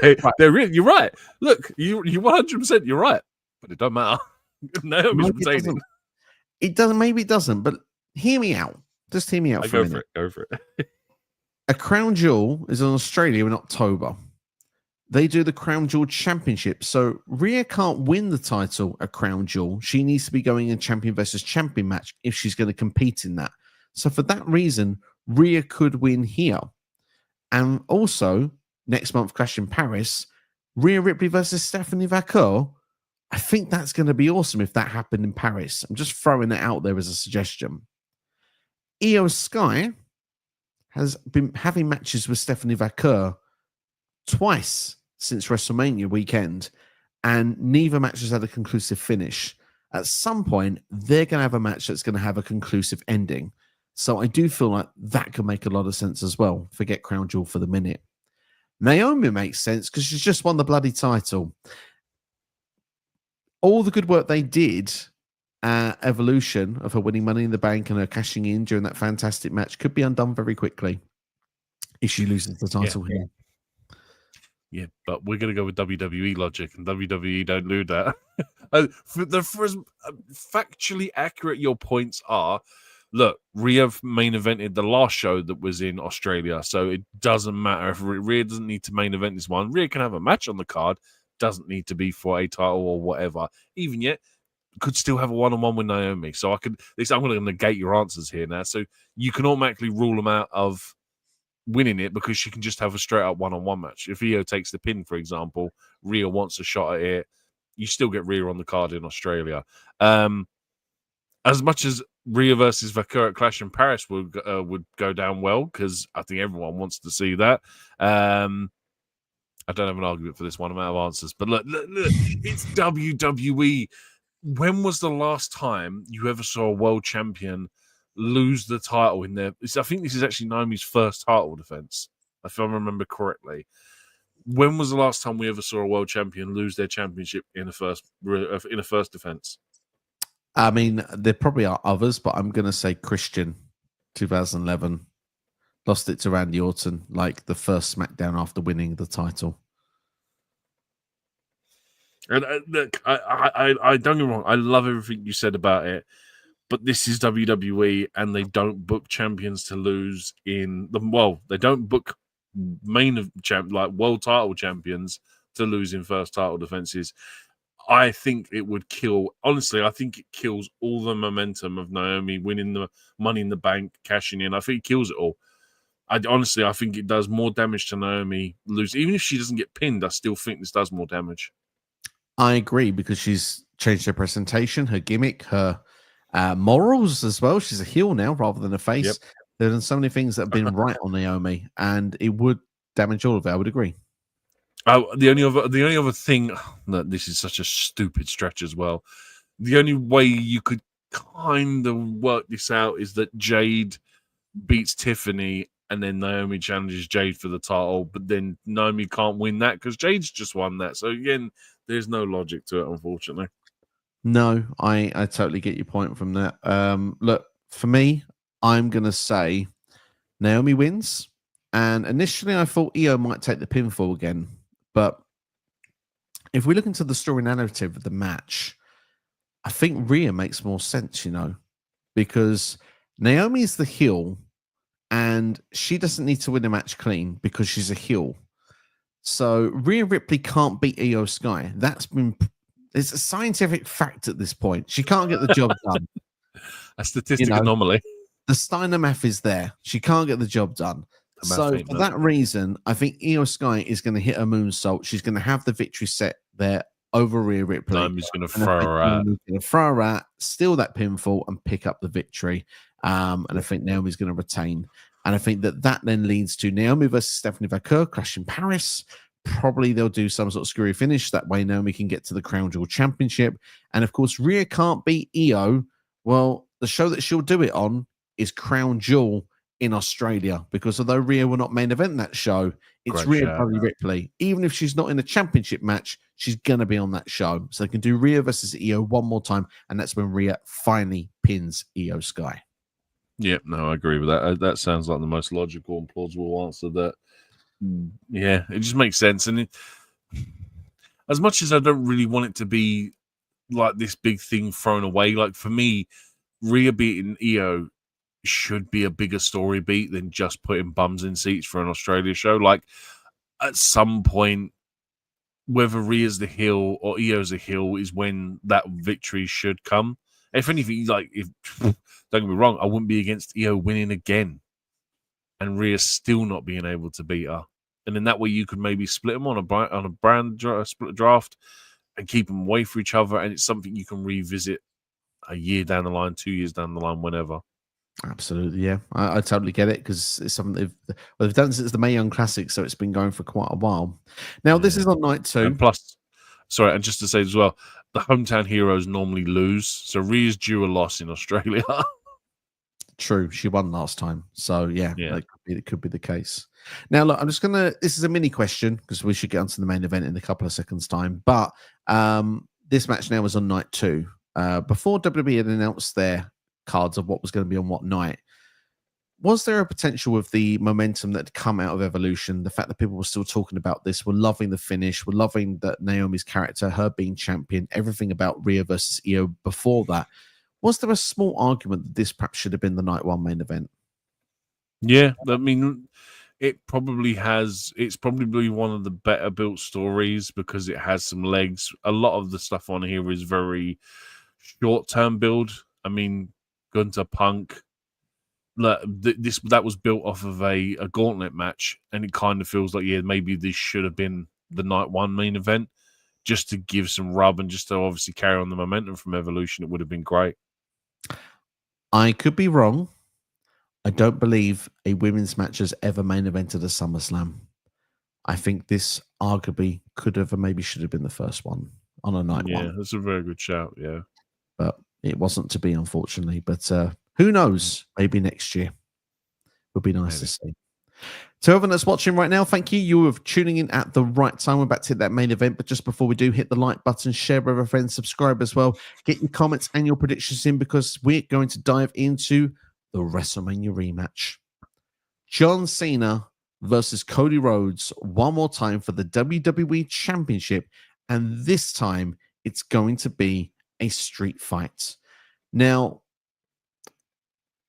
You're right. Look, you 100%. You're right, but it don't matter. Naomi's retaining. It doesn't. Maybe it doesn't. But hear me out. Just hear me out Go for it. A crown jewel is in Australia in October. they do the Crown Jewel Championship. So Rhea can't win the title at Crown Jewel. She needs to be going in champion versus champion match if she's going to compete in that. So for that reason, Rhea could win here. And also, next month, Clash in Paris, Rhea Ripley versus Stephanie Vaquer. I think that's going to be awesome if that happened in Paris. I'm just throwing it out there as a suggestion. Io Sky has been having matches with Stephanie Vaquer twice since WrestleMania weekend, and neither match has had a conclusive finish. At some point, they're going to have a match that's going to have a conclusive ending. So I do feel like that could make a lot of sense as well. Forget Crown Jewel for the minute. Naomi makes sense because she's just won the bloody title. All the good work they did, Evolution, of her winning Money in the Bank and her cashing in during that fantastic match could be undone very quickly if she loses the title here. Yeah, but we're going to go with WWE logic, and WWE don't do that. For as factually accurate your points are, look, Rhea main evented the last show that was in Australia, so it doesn't matter if Rhea doesn't need to main event this one. Rhea can have a match on the card, doesn't need to be for a title or whatever. Even yet, could still have a one-on-one with Naomi. So I'm going to negate your answers here now. So you can automatically rule them out of winning it because she can just have a straight-up one-on-one match. If Io takes the pin, for example, Rhea wants a shot at it, you still get Rhea on the card in Australia. As much as Rhea versus Vaquer at Clash in Paris would go down well, because I think everyone wants to see that. I don't have an argument for this one. I'm out of answers. But look, it's WWE. When was the last time you ever saw a world champion lose the title in there? I think this is actually Naomi's first title defense, if I remember correctly. When was the last time we ever saw a world champion lose their championship in a first defense? I mean, there probably are others, but I'm going to say Christian, 2011. Lost it to Randy Orton, like the first SmackDown after winning the title. And look, I don't get me wrong. I love everything you said about it, but this is WWE, and they don't book champions to lose in the They don't book world title champions to lose in first title defenses. I think it would kill. Honestly, I think it kills all the momentum of Naomi winning the Money in the Bank, cashing in. I think it kills it all. I think it does more damage to Naomi lose. Even if she doesn't get pinned, I still think this does more damage. I agree, because she's changed her presentation, her gimmick, her morals as well. She's a heel now rather than a face. Yep. There are so many things that have been right on Naomi, and it would damage all of it. I would agree. Oh, the only other thing that this is such a stupid stretch as well. The only way you could kind of work this out is that Jade beats Tiffany, and then Naomi challenges Jade for the title, but then Naomi can't win that because Jade's just won that. So again, there's no logic to it, unfortunately. No, I totally get your point from that. Look, for me, I'm going to say Naomi wins. And initially I thought Io might take the pinfall again. But if we look into the story narrative of the match, I think Rhea makes more sense, because Naomi's the heel, and she doesn't need to win a match clean because she's a heel. So Rhea Ripley can't beat Io Sky. It's a scientific fact at this point. She can't get the job done. A statistic anomaly. The Steiner math is there. She can't get the job done. So for that reason, I think Io Sky is going to hit her moonsault. She's going to have the victory set there over Rhea Ripley. Naomi's going to throw her out. Steal that pinfall, and pick up the victory. And I think Naomi's going to retain. And I think that then leads to Naomi versus Stephanie Vaquer, Clash in Paris. Probably they'll do some sort of screwy finish. That way Naomi can get to the Crown Jewel Championship. And of course, Rhea can't beat Io. Well, the show that she'll do it on is Crown Jewel in Australia, because although Rhea will not main event that show, it's Rhea Ripley. Even if she's not in a championship match, she's going to be on that show. So they can do Rhea versus Io one more time, and that's when Rhea finally pins Io Sky. Yep, no, I agree with that. That sounds like the most logical and plausible answer. That, yeah, it just makes sense. And as much as I don't really want it to be like this big thing thrown away, like for me, Rhea beating Io should be a bigger story beat than just putting bums in seats for an Australia show. Like, at some point, whether Rhea's the heel or Io's the heel is when that victory should come. If anything, if don't get me wrong, I wouldn't be against Io winning again and Rhea still not being able to beat her. And then that way you could maybe split them on a brand split draft and keep them away from each other. And it's something you can revisit a year down the line, 2 years down the line, whenever. Absolutely, yeah. I totally get it because it's something they've done since the Mae Young Classic, so it's been going for quite a while. Now, this is on night 2. And plus, sorry, and just to say as well, the hometown heroes normally lose. So Rhea's due a loss in Australia. True, she won last time. So, yeah. It could be the case. Now, look, I'm just going to... This is a mini question because we should get onto the main event in a couple of seconds' time. But this match now is on night 2. Before WWE had announced their cards of what was going to be on what night, was there a potential with the momentum that had come out of Evolution, the fact that people were still talking about this, were loving the finish, were loving that Naomi's character, her being champion, everything about Rhea versus Io before that? Was there a small argument that this perhaps should have been the night 1 main event? Yeah, I mean, it probably has. It's probably one of the better built stories because it has some legs. A lot of the stuff on here is very short term build. I mean, Gunter Punk, that was built off of a gauntlet match, and it kind of feels like, yeah, maybe this should have been the night 1 main event just to give some rub and just to obviously carry on the momentum from Evolution. It would have been great. I could be wrong. I don't believe a women's match has ever main evented a SummerSlam. I think this arguably could have and maybe should have been the first one on a night 1. Yeah, that's a very good shout, yeah. But it wasn't to be, unfortunately. But who knows? Maybe next year. Would be nice to see. To everyone that's watching right now, thank you. You were tuning in at the right time. We're about to hit that main event. But just before we do, hit the like button, share with a friend, subscribe as well. Get your comments and your predictions in because we're going to dive into the WrestleMania rematch. John Cena versus Cody Rhodes one more time for the WWE Championship. And this time, it's going to be a street fight. Now,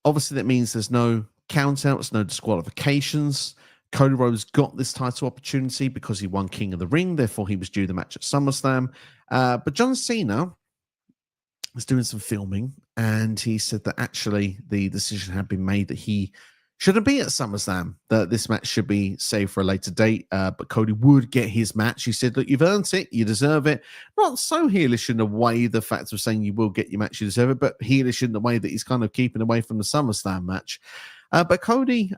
obviously, that means there's no countouts, no disqualifications. Cody Rhodes got this title opportunity because he won King of the Ring. Therefore, he was due the match at SummerSlam. But John Cena was doing some filming, and he said that actually the decision had been made that he shouldn't be at SummerSlam, that this match should be saved for a later date, but Cody would get his match. He said, look, you've earned it, you deserve it. Not so heelish in a way, the fact of saying you will get your match, you deserve it, but heelish in the way that he's kind of keeping away from the SummerSlam match. But Cody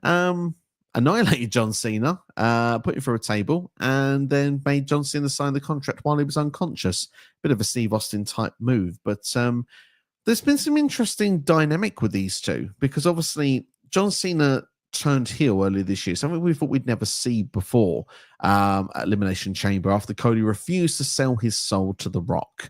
annihilated John Cena, put him through a table, and then made John Cena sign the contract while he was unconscious. Bit of a Steve Austin type move, but there's been some interesting dynamic with these two, because obviously John Cena turned heel earlier this year, something we thought we'd never see before at Elimination Chamber, after Cody refused to sell his soul to The Rock.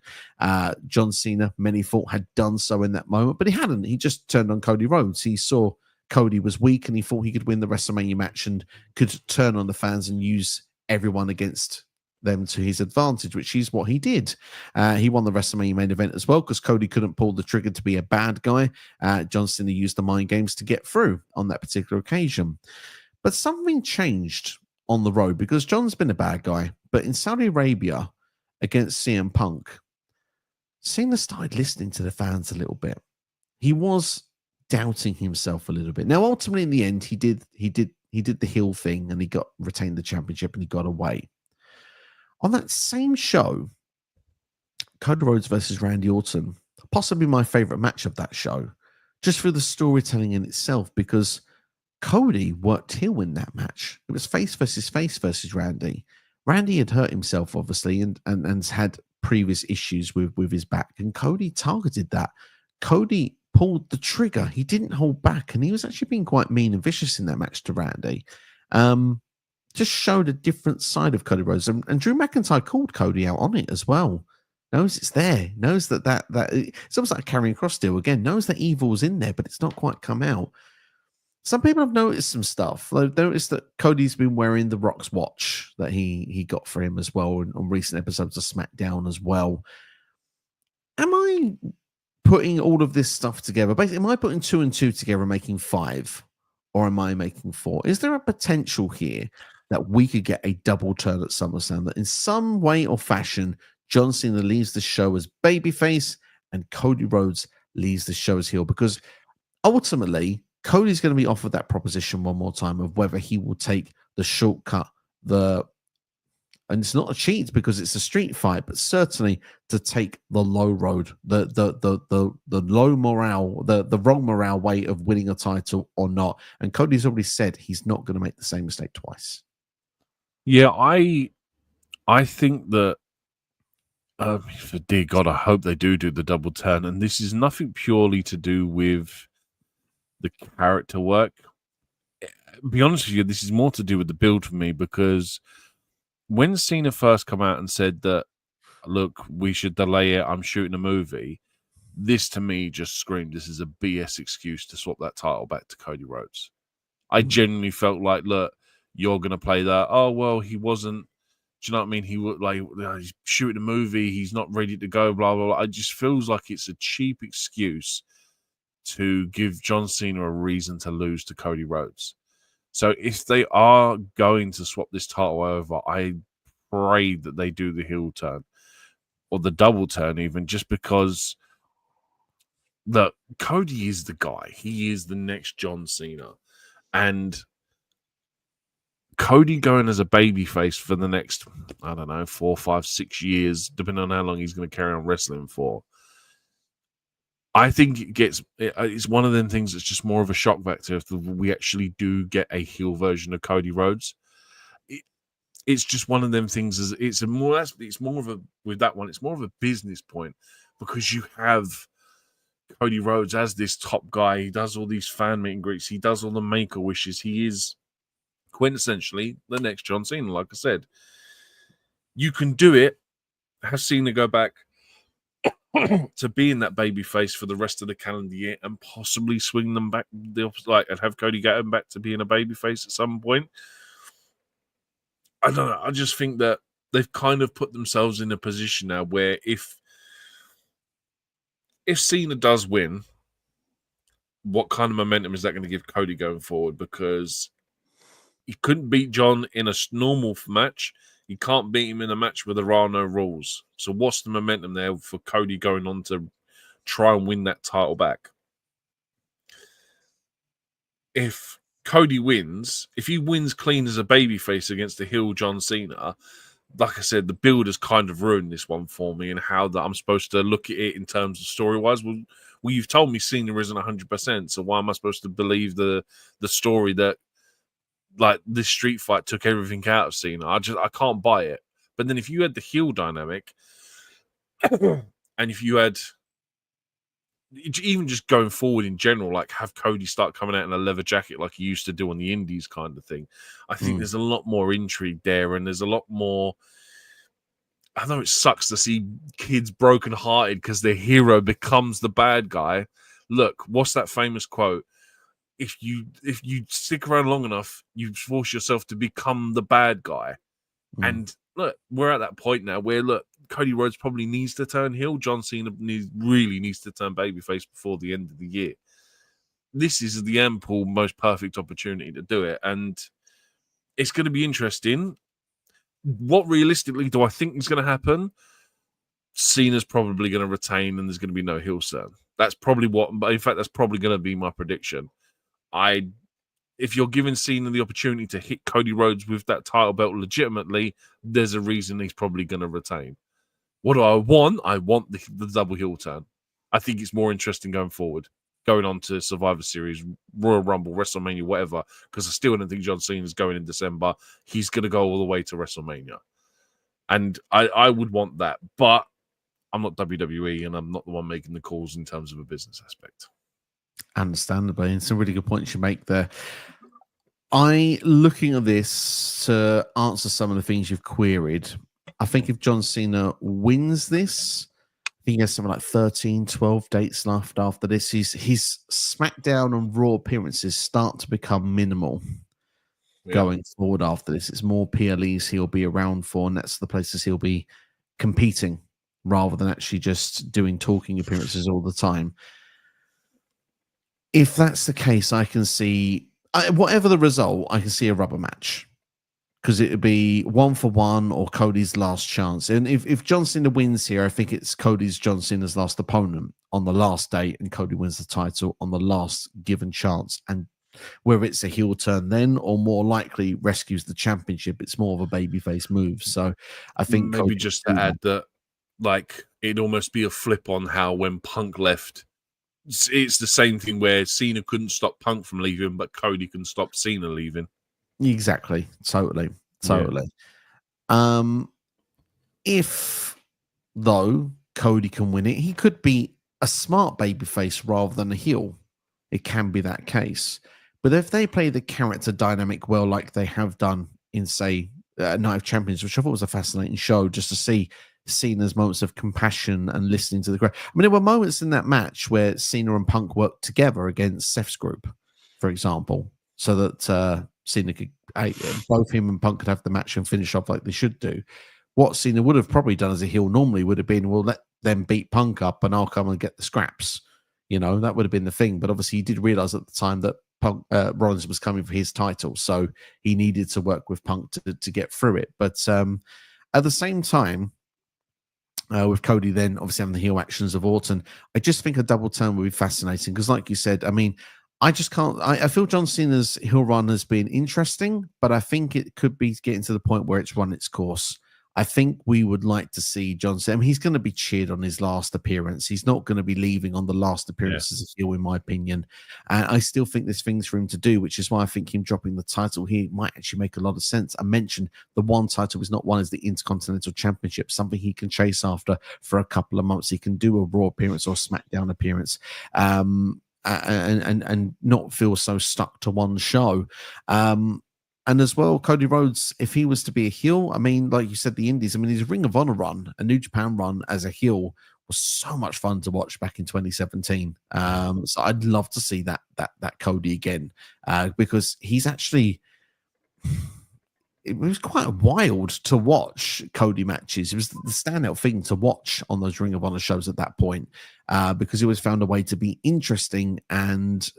John Cena, many thought, had done so in that moment, but he hadn't. He just turned on Cody Rhodes. He saw Cody was weak and he thought he could win the WrestleMania match and could turn on the fans and use everyone against them to his advantage, which is what he did. He won the WrestleMania main event as well because Cody couldn't pull the trigger to be a bad guy. John Cena used the mind games to get through on that particular occasion. But something changed on the road because John's been a bad guy. But in Saudi Arabia against CM Punk, Cena started listening to the fans a little bit. He was doubting himself a little bit. Now, ultimately, in the end, he did the heel thing and he retained the championship and he got away. On that same show, Cody Rhodes versus Randy Orton, possibly my favorite match of that show, just for the storytelling in itself, because Cody worked heel in that match. It was face versus Randy. Randy had hurt himself, obviously, and had previous issues with his back, and Cody targeted that. Cody pulled the trigger. He didn't hold back, and he was actually being quite mean and vicious in that match to Randy. Just showed a different side of Cody Rhodes, and Drew McIntyre called Cody out on it as well. Knows it's there. Knows that it's almost like a carrying cross deal again. Knows that evil's in there, but it's not quite come out. Some people have noticed some stuff. They've noticed that Cody's been wearing the Rock's watch that he got for him as well on recent episodes of SmackDown as well. Am I putting all of this stuff together? Basically, am I putting 2 and 2 together and making 5? Or am I making 4? Is there a potential here that we could get a double turn at SummerSlam, that in some way or fashion, John Cena leaves the show as babyface and Cody Rhodes leaves the show as heel, because ultimately Cody's going to be offered that proposition one more time of whether he will take the shortcut, and it's not a cheat because it's a street fight, but certainly to take the low road, the low morale, the wrong morale way of winning a title or not. And Cody's already said he's not going to make the same mistake twice. Yeah, I think that for dear God, I hope they do the double turn. And this is nothing purely to do with the character work. Be honest with you, this is more to do with the build for me, because when Cena first come out and said that, look, we should delay it, I'm shooting a movie, this to me just screamed this is a BS excuse to swap that title back to Cody Rhodes. I genuinely felt like, look, you're going to play that. Oh, well, he wasn't. Do you know what I mean? He would he's shooting a movie. He's not ready to go, blah, blah, blah. It just feels like it's a cheap excuse to give John Cena a reason to lose to Cody Rhodes. So if they are going to swap this title over, I pray that they do the heel turn or the double turn even, just because Cody is the guy. He is the next John Cena. And Cody going as a babyface for the next, 4, 5, 6 years, depending on how long he's going to carry on wrestling for, I think it's one of them things that's just more of a shock factor if we actually do get a heel version of Cody Rhodes. It's just one of them things. It's more of a business point, because you have Cody Rhodes as this top guy. He does all these fan meet and greets. He does all the Make-A-Wishes. He is quintessentially the next John Cena. Like I said, you can do it. Have Cena go back to being that baby face for the rest of the calendar year and possibly swing them back the opposite, and have Cody get him back to being a baby face at some point. I don't know. I just think that they've kind of put themselves in a position now where if Cena does win, what kind of momentum is that going to give Cody going forward? Because he couldn't beat John in a normal match. You can't beat him in a match where there are no rules. So what's the momentum there for Cody going on to try and win that title back? If Cody wins, if he wins clean as a babyface against the heel John Cena, like I said, the build has kind of ruined this one for me, and how that I'm supposed to look at it in terms of story-wise. Well, you've told me Cena isn't 100%, so why am I supposed to believe the story that this street fight took everything out of Cena? I can't buy it. But then if you had the heel dynamic, and if you had even just going forward in general, have Cody start coming out in a leather jacket like he used to do on the Indies kind of thing, I think there's a lot more intrigue there, and there's a lot more. I know it sucks to see kids brokenhearted because their hero becomes the bad guy. Look, what's that famous quote? If you stick around long enough, you force yourself to become the bad guy. And look, we're at that point now where, Cody Rhodes probably needs to turn heel. John Cena really needs to turn babyface before the end of the year. This is the ample, most perfect opportunity to do it. And it's going to be interesting. What realistically do I think is going to happen? Cena's probably going to retain and there's going to be no heel turn. That's probably that's probably going to be my prediction. If you're giving Cena the opportunity to hit Cody Rhodes with that title belt legitimately, there's a reason he's probably going to retain. What do I want? I want the double heel turn. I think it's more interesting going forward, going on to Survivor Series, Royal Rumble, WrestleMania, whatever, because I still don't think John Cena's going in December. He's going to go all the way to WrestleMania. And I would want that, but I'm not WWE and I'm not the one making the calls in terms of a business aspect. Understandably, and some really good points you make there. Looking at this to answer some of the things you've queried, I think if John Cena wins this, I think he has something like 13, 12 dates left after this. His SmackDown and Raw appearances start to become minimal going forward after this. It's more PLEs he'll be around for, and that's the places he'll be competing rather than actually just doing talking appearances all the time. If that's the case, I can see, whatever the result, I can see a rubber match. because it would be 1-for-1 or Cody's last chance. And if John Cena wins here, I think it's John Cena's last opponent on the last day, and Cody wins the title on the last given chance. And whether it's a heel turn then or more likely rescues the championship, it's more of a babyface move. So I think maybe just to add that, like, it'd almost be a flip on how when Punk left, it's the same thing where Cena couldn't stop Punk from leaving, but Cody can stop Cena leaving. Exactly. Totally. If though Cody can win it, he could be a smart babyface rather than a heel. It can be that case. But if they play the character dynamic well, like they have done in, say, Night of Champions, which I thought was a fascinating show, just to see Cena's moments of compassion and listening to the crowd. I mean, there were moments in that match where Cena and Punk worked together against Seth's group, for example, so that Cena could, both him and Punk could have the match and finish off like they should do. What Cena would have probably done as a heel normally would have been, well, let them beat Punk up and I'll come and get the scraps. You know, that would have been the thing. But obviously he did realize at the time that Punk, Rollins was coming for his title, so he needed to work with Punk to get through it. But at the same time, with Cody then obviously having the heel actions of Orton, I just think a double turn would be fascinating because, like you said, I mean, I just can't. I feel John Cena's heel run has been interesting, but I think it could be getting to the point where it's run its course. I think we would like to see John Cena. I mean, he's going to be cheered on his last appearance. He's not going to be leaving on the last appearance as a heel, in my opinion. And I still think there's things for him to do, which is why I think him dropping the title here might actually make a lot of sense. I mentioned the one title is not one is the Intercontinental Championship, something he can chase after for a couple of months. He can do a Raw appearance or a SmackDown appearance. And not feel so stuck to one show. And as well, Cody Rhodes, if he was to be a heel, I mean, like you said, the Indies, I mean, his Ring of Honor run, a New Japan run as a heel was so much fun to watch back in 2017. So I'd love to see that Cody again, because he's actually, it was quite wild to watch Cody matches. It was the standout thing to watch on those Ring of Honor shows at that point, because he always found a way to be interesting and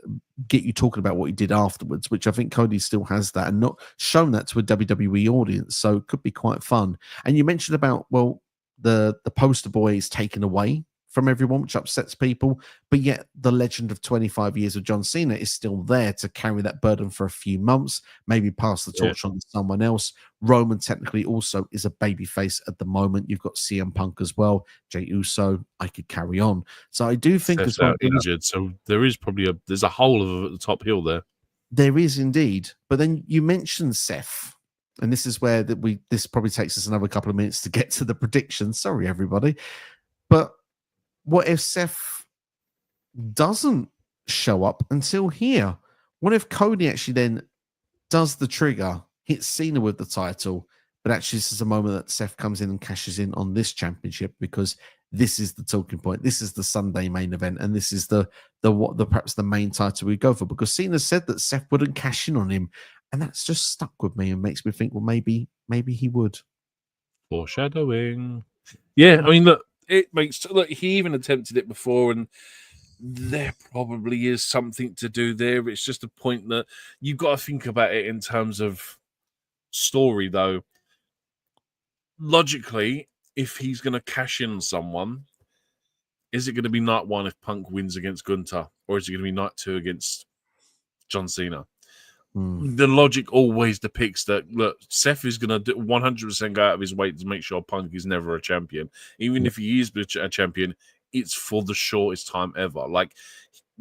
get you talking about what he did afterwards, which I think Cody still has that and not shown that to a WWE audience. So it could be quite fun. And you mentioned about, well, the poster boy is taken away from everyone, which upsets people, but yet the legend of 25 years of John Cena is still there to carry that burden for a few months, maybe pass the torch on to someone else. Roman technically also is a babyface at the moment. You've got CM Punk as well, Jey Uso. I could carry on. So I do think as well, injured, so there is probably there's a hole of the top heel there. There is indeed, but then you mentioned Seth, and this is where this probably takes us another couple of minutes to get to the predictions. Sorry, everybody, but what if Seth doesn't show up until here? What if Cody actually then does the trigger, hits Cena with the title, but actually this is a moment that Seth comes in and cashes in on this championship, because this is the talking point. This is the Sunday main event, and this is the perhaps the main title we go for, because Cena said that Seth wouldn't cash in on him, and that's just stuck with me and makes me think, well, maybe he would. Foreshadowing. Yeah, I mean, look. It makes he even attempted it before, and there probably is something to do there. It's just a point that you've got to think about it in terms of story, though. Logically, if he's going to cash in someone, is it going to be night one if Punk wins against Gunther, or is it going to be night two against John Cena? The logic always depicts that, look, Seth is going to 100% go out of his way to make sure Punk is never a champion. Even if he is a champion, it's for the shortest time ever. Like,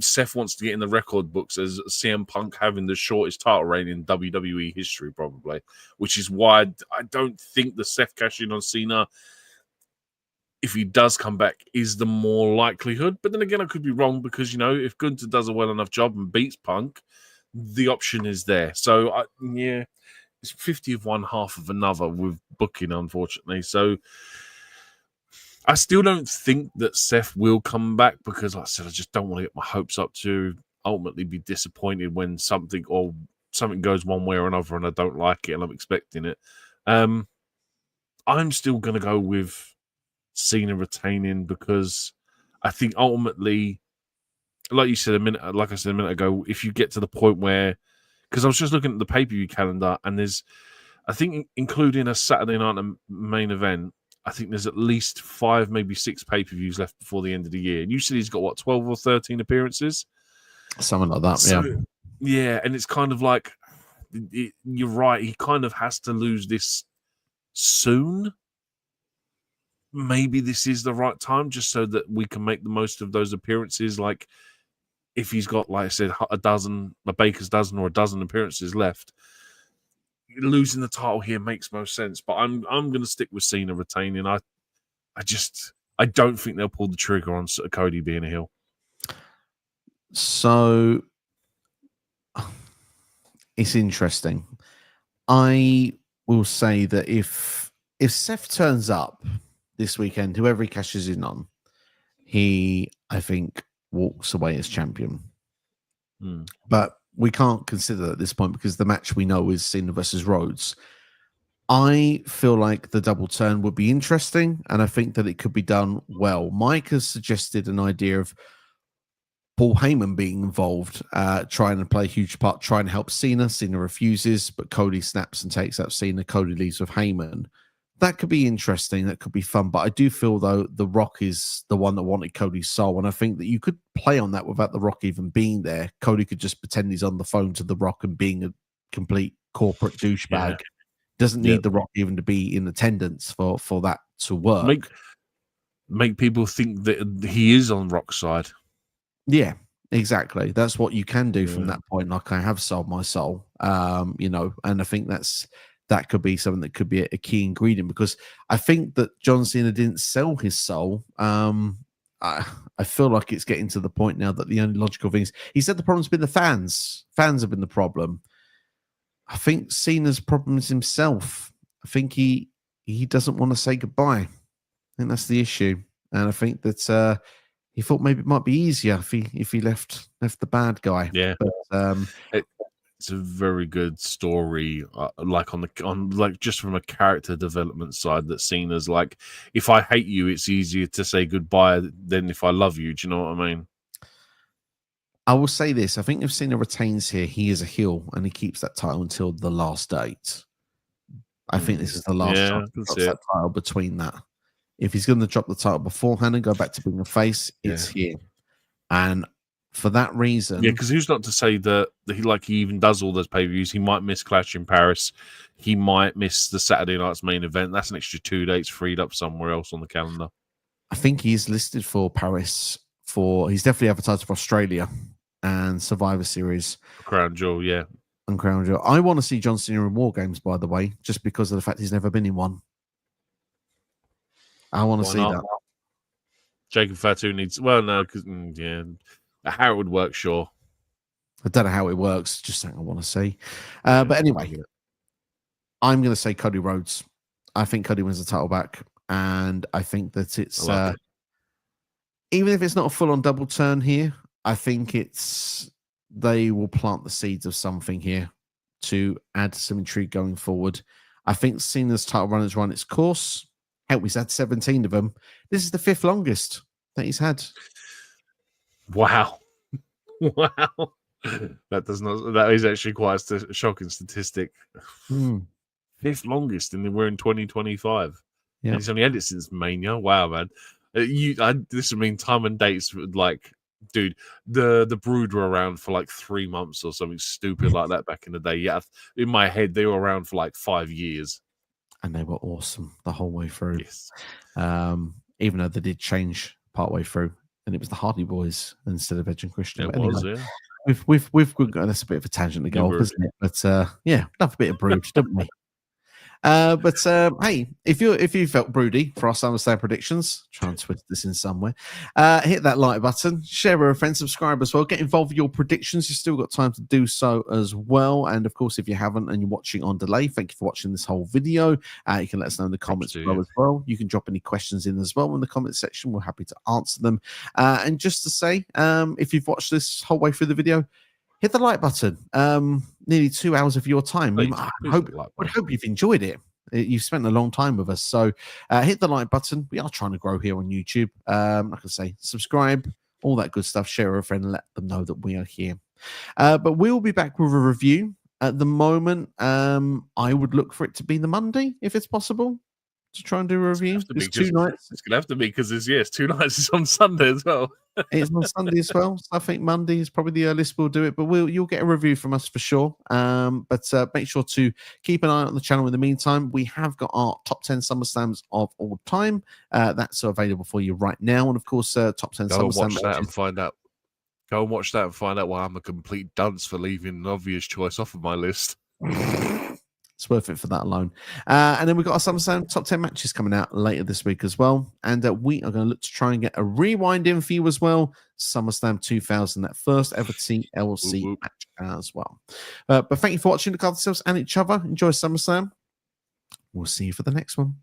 Seth wants to get in the record books as CM Punk having the shortest title reign in WWE history, probably, which is why I don't think the Seth cash-in on Cena, if he does come back, is the more likelihood. But then again, I could be wrong, because, you know, if Gunther does a well enough job and beats Punk, the option is there. So, it's 50 of one, half of another with booking, unfortunately. So, I still don't think that Seth will come back, because, like I said, I just don't want to get my hopes up to ultimately be disappointed when something goes one way or another and I don't like it and I'm expecting it. I'm still going to go with Cena retaining, because I think ultimately, like I said a minute ago, if you get to the point where, because I was just looking at the pay-per-view calendar and there's I think including a Saturday night main event, I think there's at least 5, maybe 6 pay-per-views left before the end of the year. And usually he's got, what, 12 or 13 appearances? Something like that, So, yeah, and it's kind of like, you're right, he kind of has to lose this soon. Maybe this is the right time, just so that we can make the most of those appearances. Like, if he's got, like I said, a baker's dozen or a dozen appearances left, losing the title here makes most sense. But I'm going to stick with Cena retaining. I don't think they'll pull the trigger on Cody being a heel. So it's interesting. I will say that if Seth turns up this weekend, whoever he cashes in on, he, I think, walks away as champion. But we can't consider that at this point because the match we know is Cena versus Rhodes. I feel like the double turn would be interesting, and I think that it could be done well. Mike has suggested an idea of Paul Heyman being involved, trying to play a huge part, trying to help Cena. Cena refuses, but Cody snaps and takes out Cena. Cody leaves with Heyman. That could be interesting. That could be fun. But I do feel, though, The Rock is the one that wanted Cody's soul. And I think that you could play on that without The Rock even being there. Cody could just pretend he's on the phone to The Rock and being a complete corporate douchebag. Yeah. Doesn't need The Rock even to be in attendance for that to work. Make people think that he is on Rock's side. Yeah, exactly. That's what you can do from that point. Like, I have sold my soul, and I think that could be something that could be a key ingredient, because I think that John Cena didn't sell his soul. I feel like it's getting to the point now that the only logical things, he said the problem's been the fans. Fans have been the problem. I think Cena's problem is himself. I think he doesn't want to say goodbye. I think that's the issue. And I think that he thought maybe it might be easier if he left the bad guy. Yeah. But, it's a very good story, just from a character development side, that Cena's like, if I hate you, it's easier to say goodbye than if I love you. Do you know what I mean? I will say this. I think if Cena retains here, he is a heel and he keeps that title until the last date. I think this is the last chance to drop that title between that. If he's going to drop the title beforehand and go back to being a face, it's here. And for that reason, because who's not to say that he even does all those pay-per-views? He might miss Clash in Paris. He might miss the Saturday night's main event. That's an extra 2 dates freed up somewhere else on the calendar. I think he's listed for Paris. He's definitely advertised for Australia and Survivor Series. Crown Jewel, yeah. And Crown Jewel. I want to see John Cena in War Games, by the way, just because of the fact he's never been in one. I want to see that. Jacob Fatu needs... Well, no, because, how it would work, sure. I don't know how it works. Just something I want to see. But anyway, I'm going to say Cody Rhodes. I think Cody wins the title back. And I think that it's... even if it's not a full-on double turn here, I think they will plant the seeds of something here to add some intrigue going forward. I think Cena's title run has run its course. Hell, he's had 17 of them. This is the 5th longest that he's had. Wow. Wow. That is actually quite a shocking statistic. 5th longest, and we're in 2025. Yeah. He's only had it since Mania. Wow, man. This would mean time and dates, like, dude, the Brood were around for like 3 months or something stupid like that back in the day. Yeah, in my head, they were around for like 5 years. And they were awesome the whole way through. Yes. Even though they did change partway through, and it was the Hardy Boys instead of Edge and Christian. It was, yeah. We've got, that's a bit of a tangent to go off, isn't it? But love a bit of Brood, don't we? Hey, if you felt broody for our SummerSlam predictions, try and twist this in somewhere, hit that like button, share with a friend, subscribe as well, get involved with your predictions. You've still got time to do so as well. And of course, if you haven't and you're watching on delay, thank you for watching this whole video. You can let us know in the comments below as well. You can drop any questions in as well in the comment section. We're happy to answer them. And just to say, if you've watched this whole way through the video, hit the like button. Nearly 2 hours of your time. I would hope you've enjoyed it. You've spent a long time with us. So hit the like button. We are trying to grow here on YouTube. Like I say, subscribe, all that good stuff. Share with a friend and let them know that we are here. But we'll be back with a review At the moment, I would look for it to be the Monday if it's possible to try and do a review. It's 2 nights. It's gonna have to be because it's 2 nights. It's on Sunday as well. It's on Sunday as well. So I think Monday is probably the earliest we'll do it, but you'll get a review from us for sure. But make sure to keep an eye on the channel in the meantime. We have got our top 10 SummerSlams of all time. That's available for you right now. And of course, top 10 Go and SummerSlam watch that and find out. Go and watch that and find out why I'm a complete dunce for leaving an obvious choice off of my list. It's worth it for that alone. And then we've got our SummerSlam top 10 matches coming out later this week as well. And we are going to look to try and get a rewind in for you as well. SummerSlam 2000, that first ever TLC match as well. But thank you for watching. Look after yourselves and each other. Enjoy SummerSlam. We'll see you for the next one.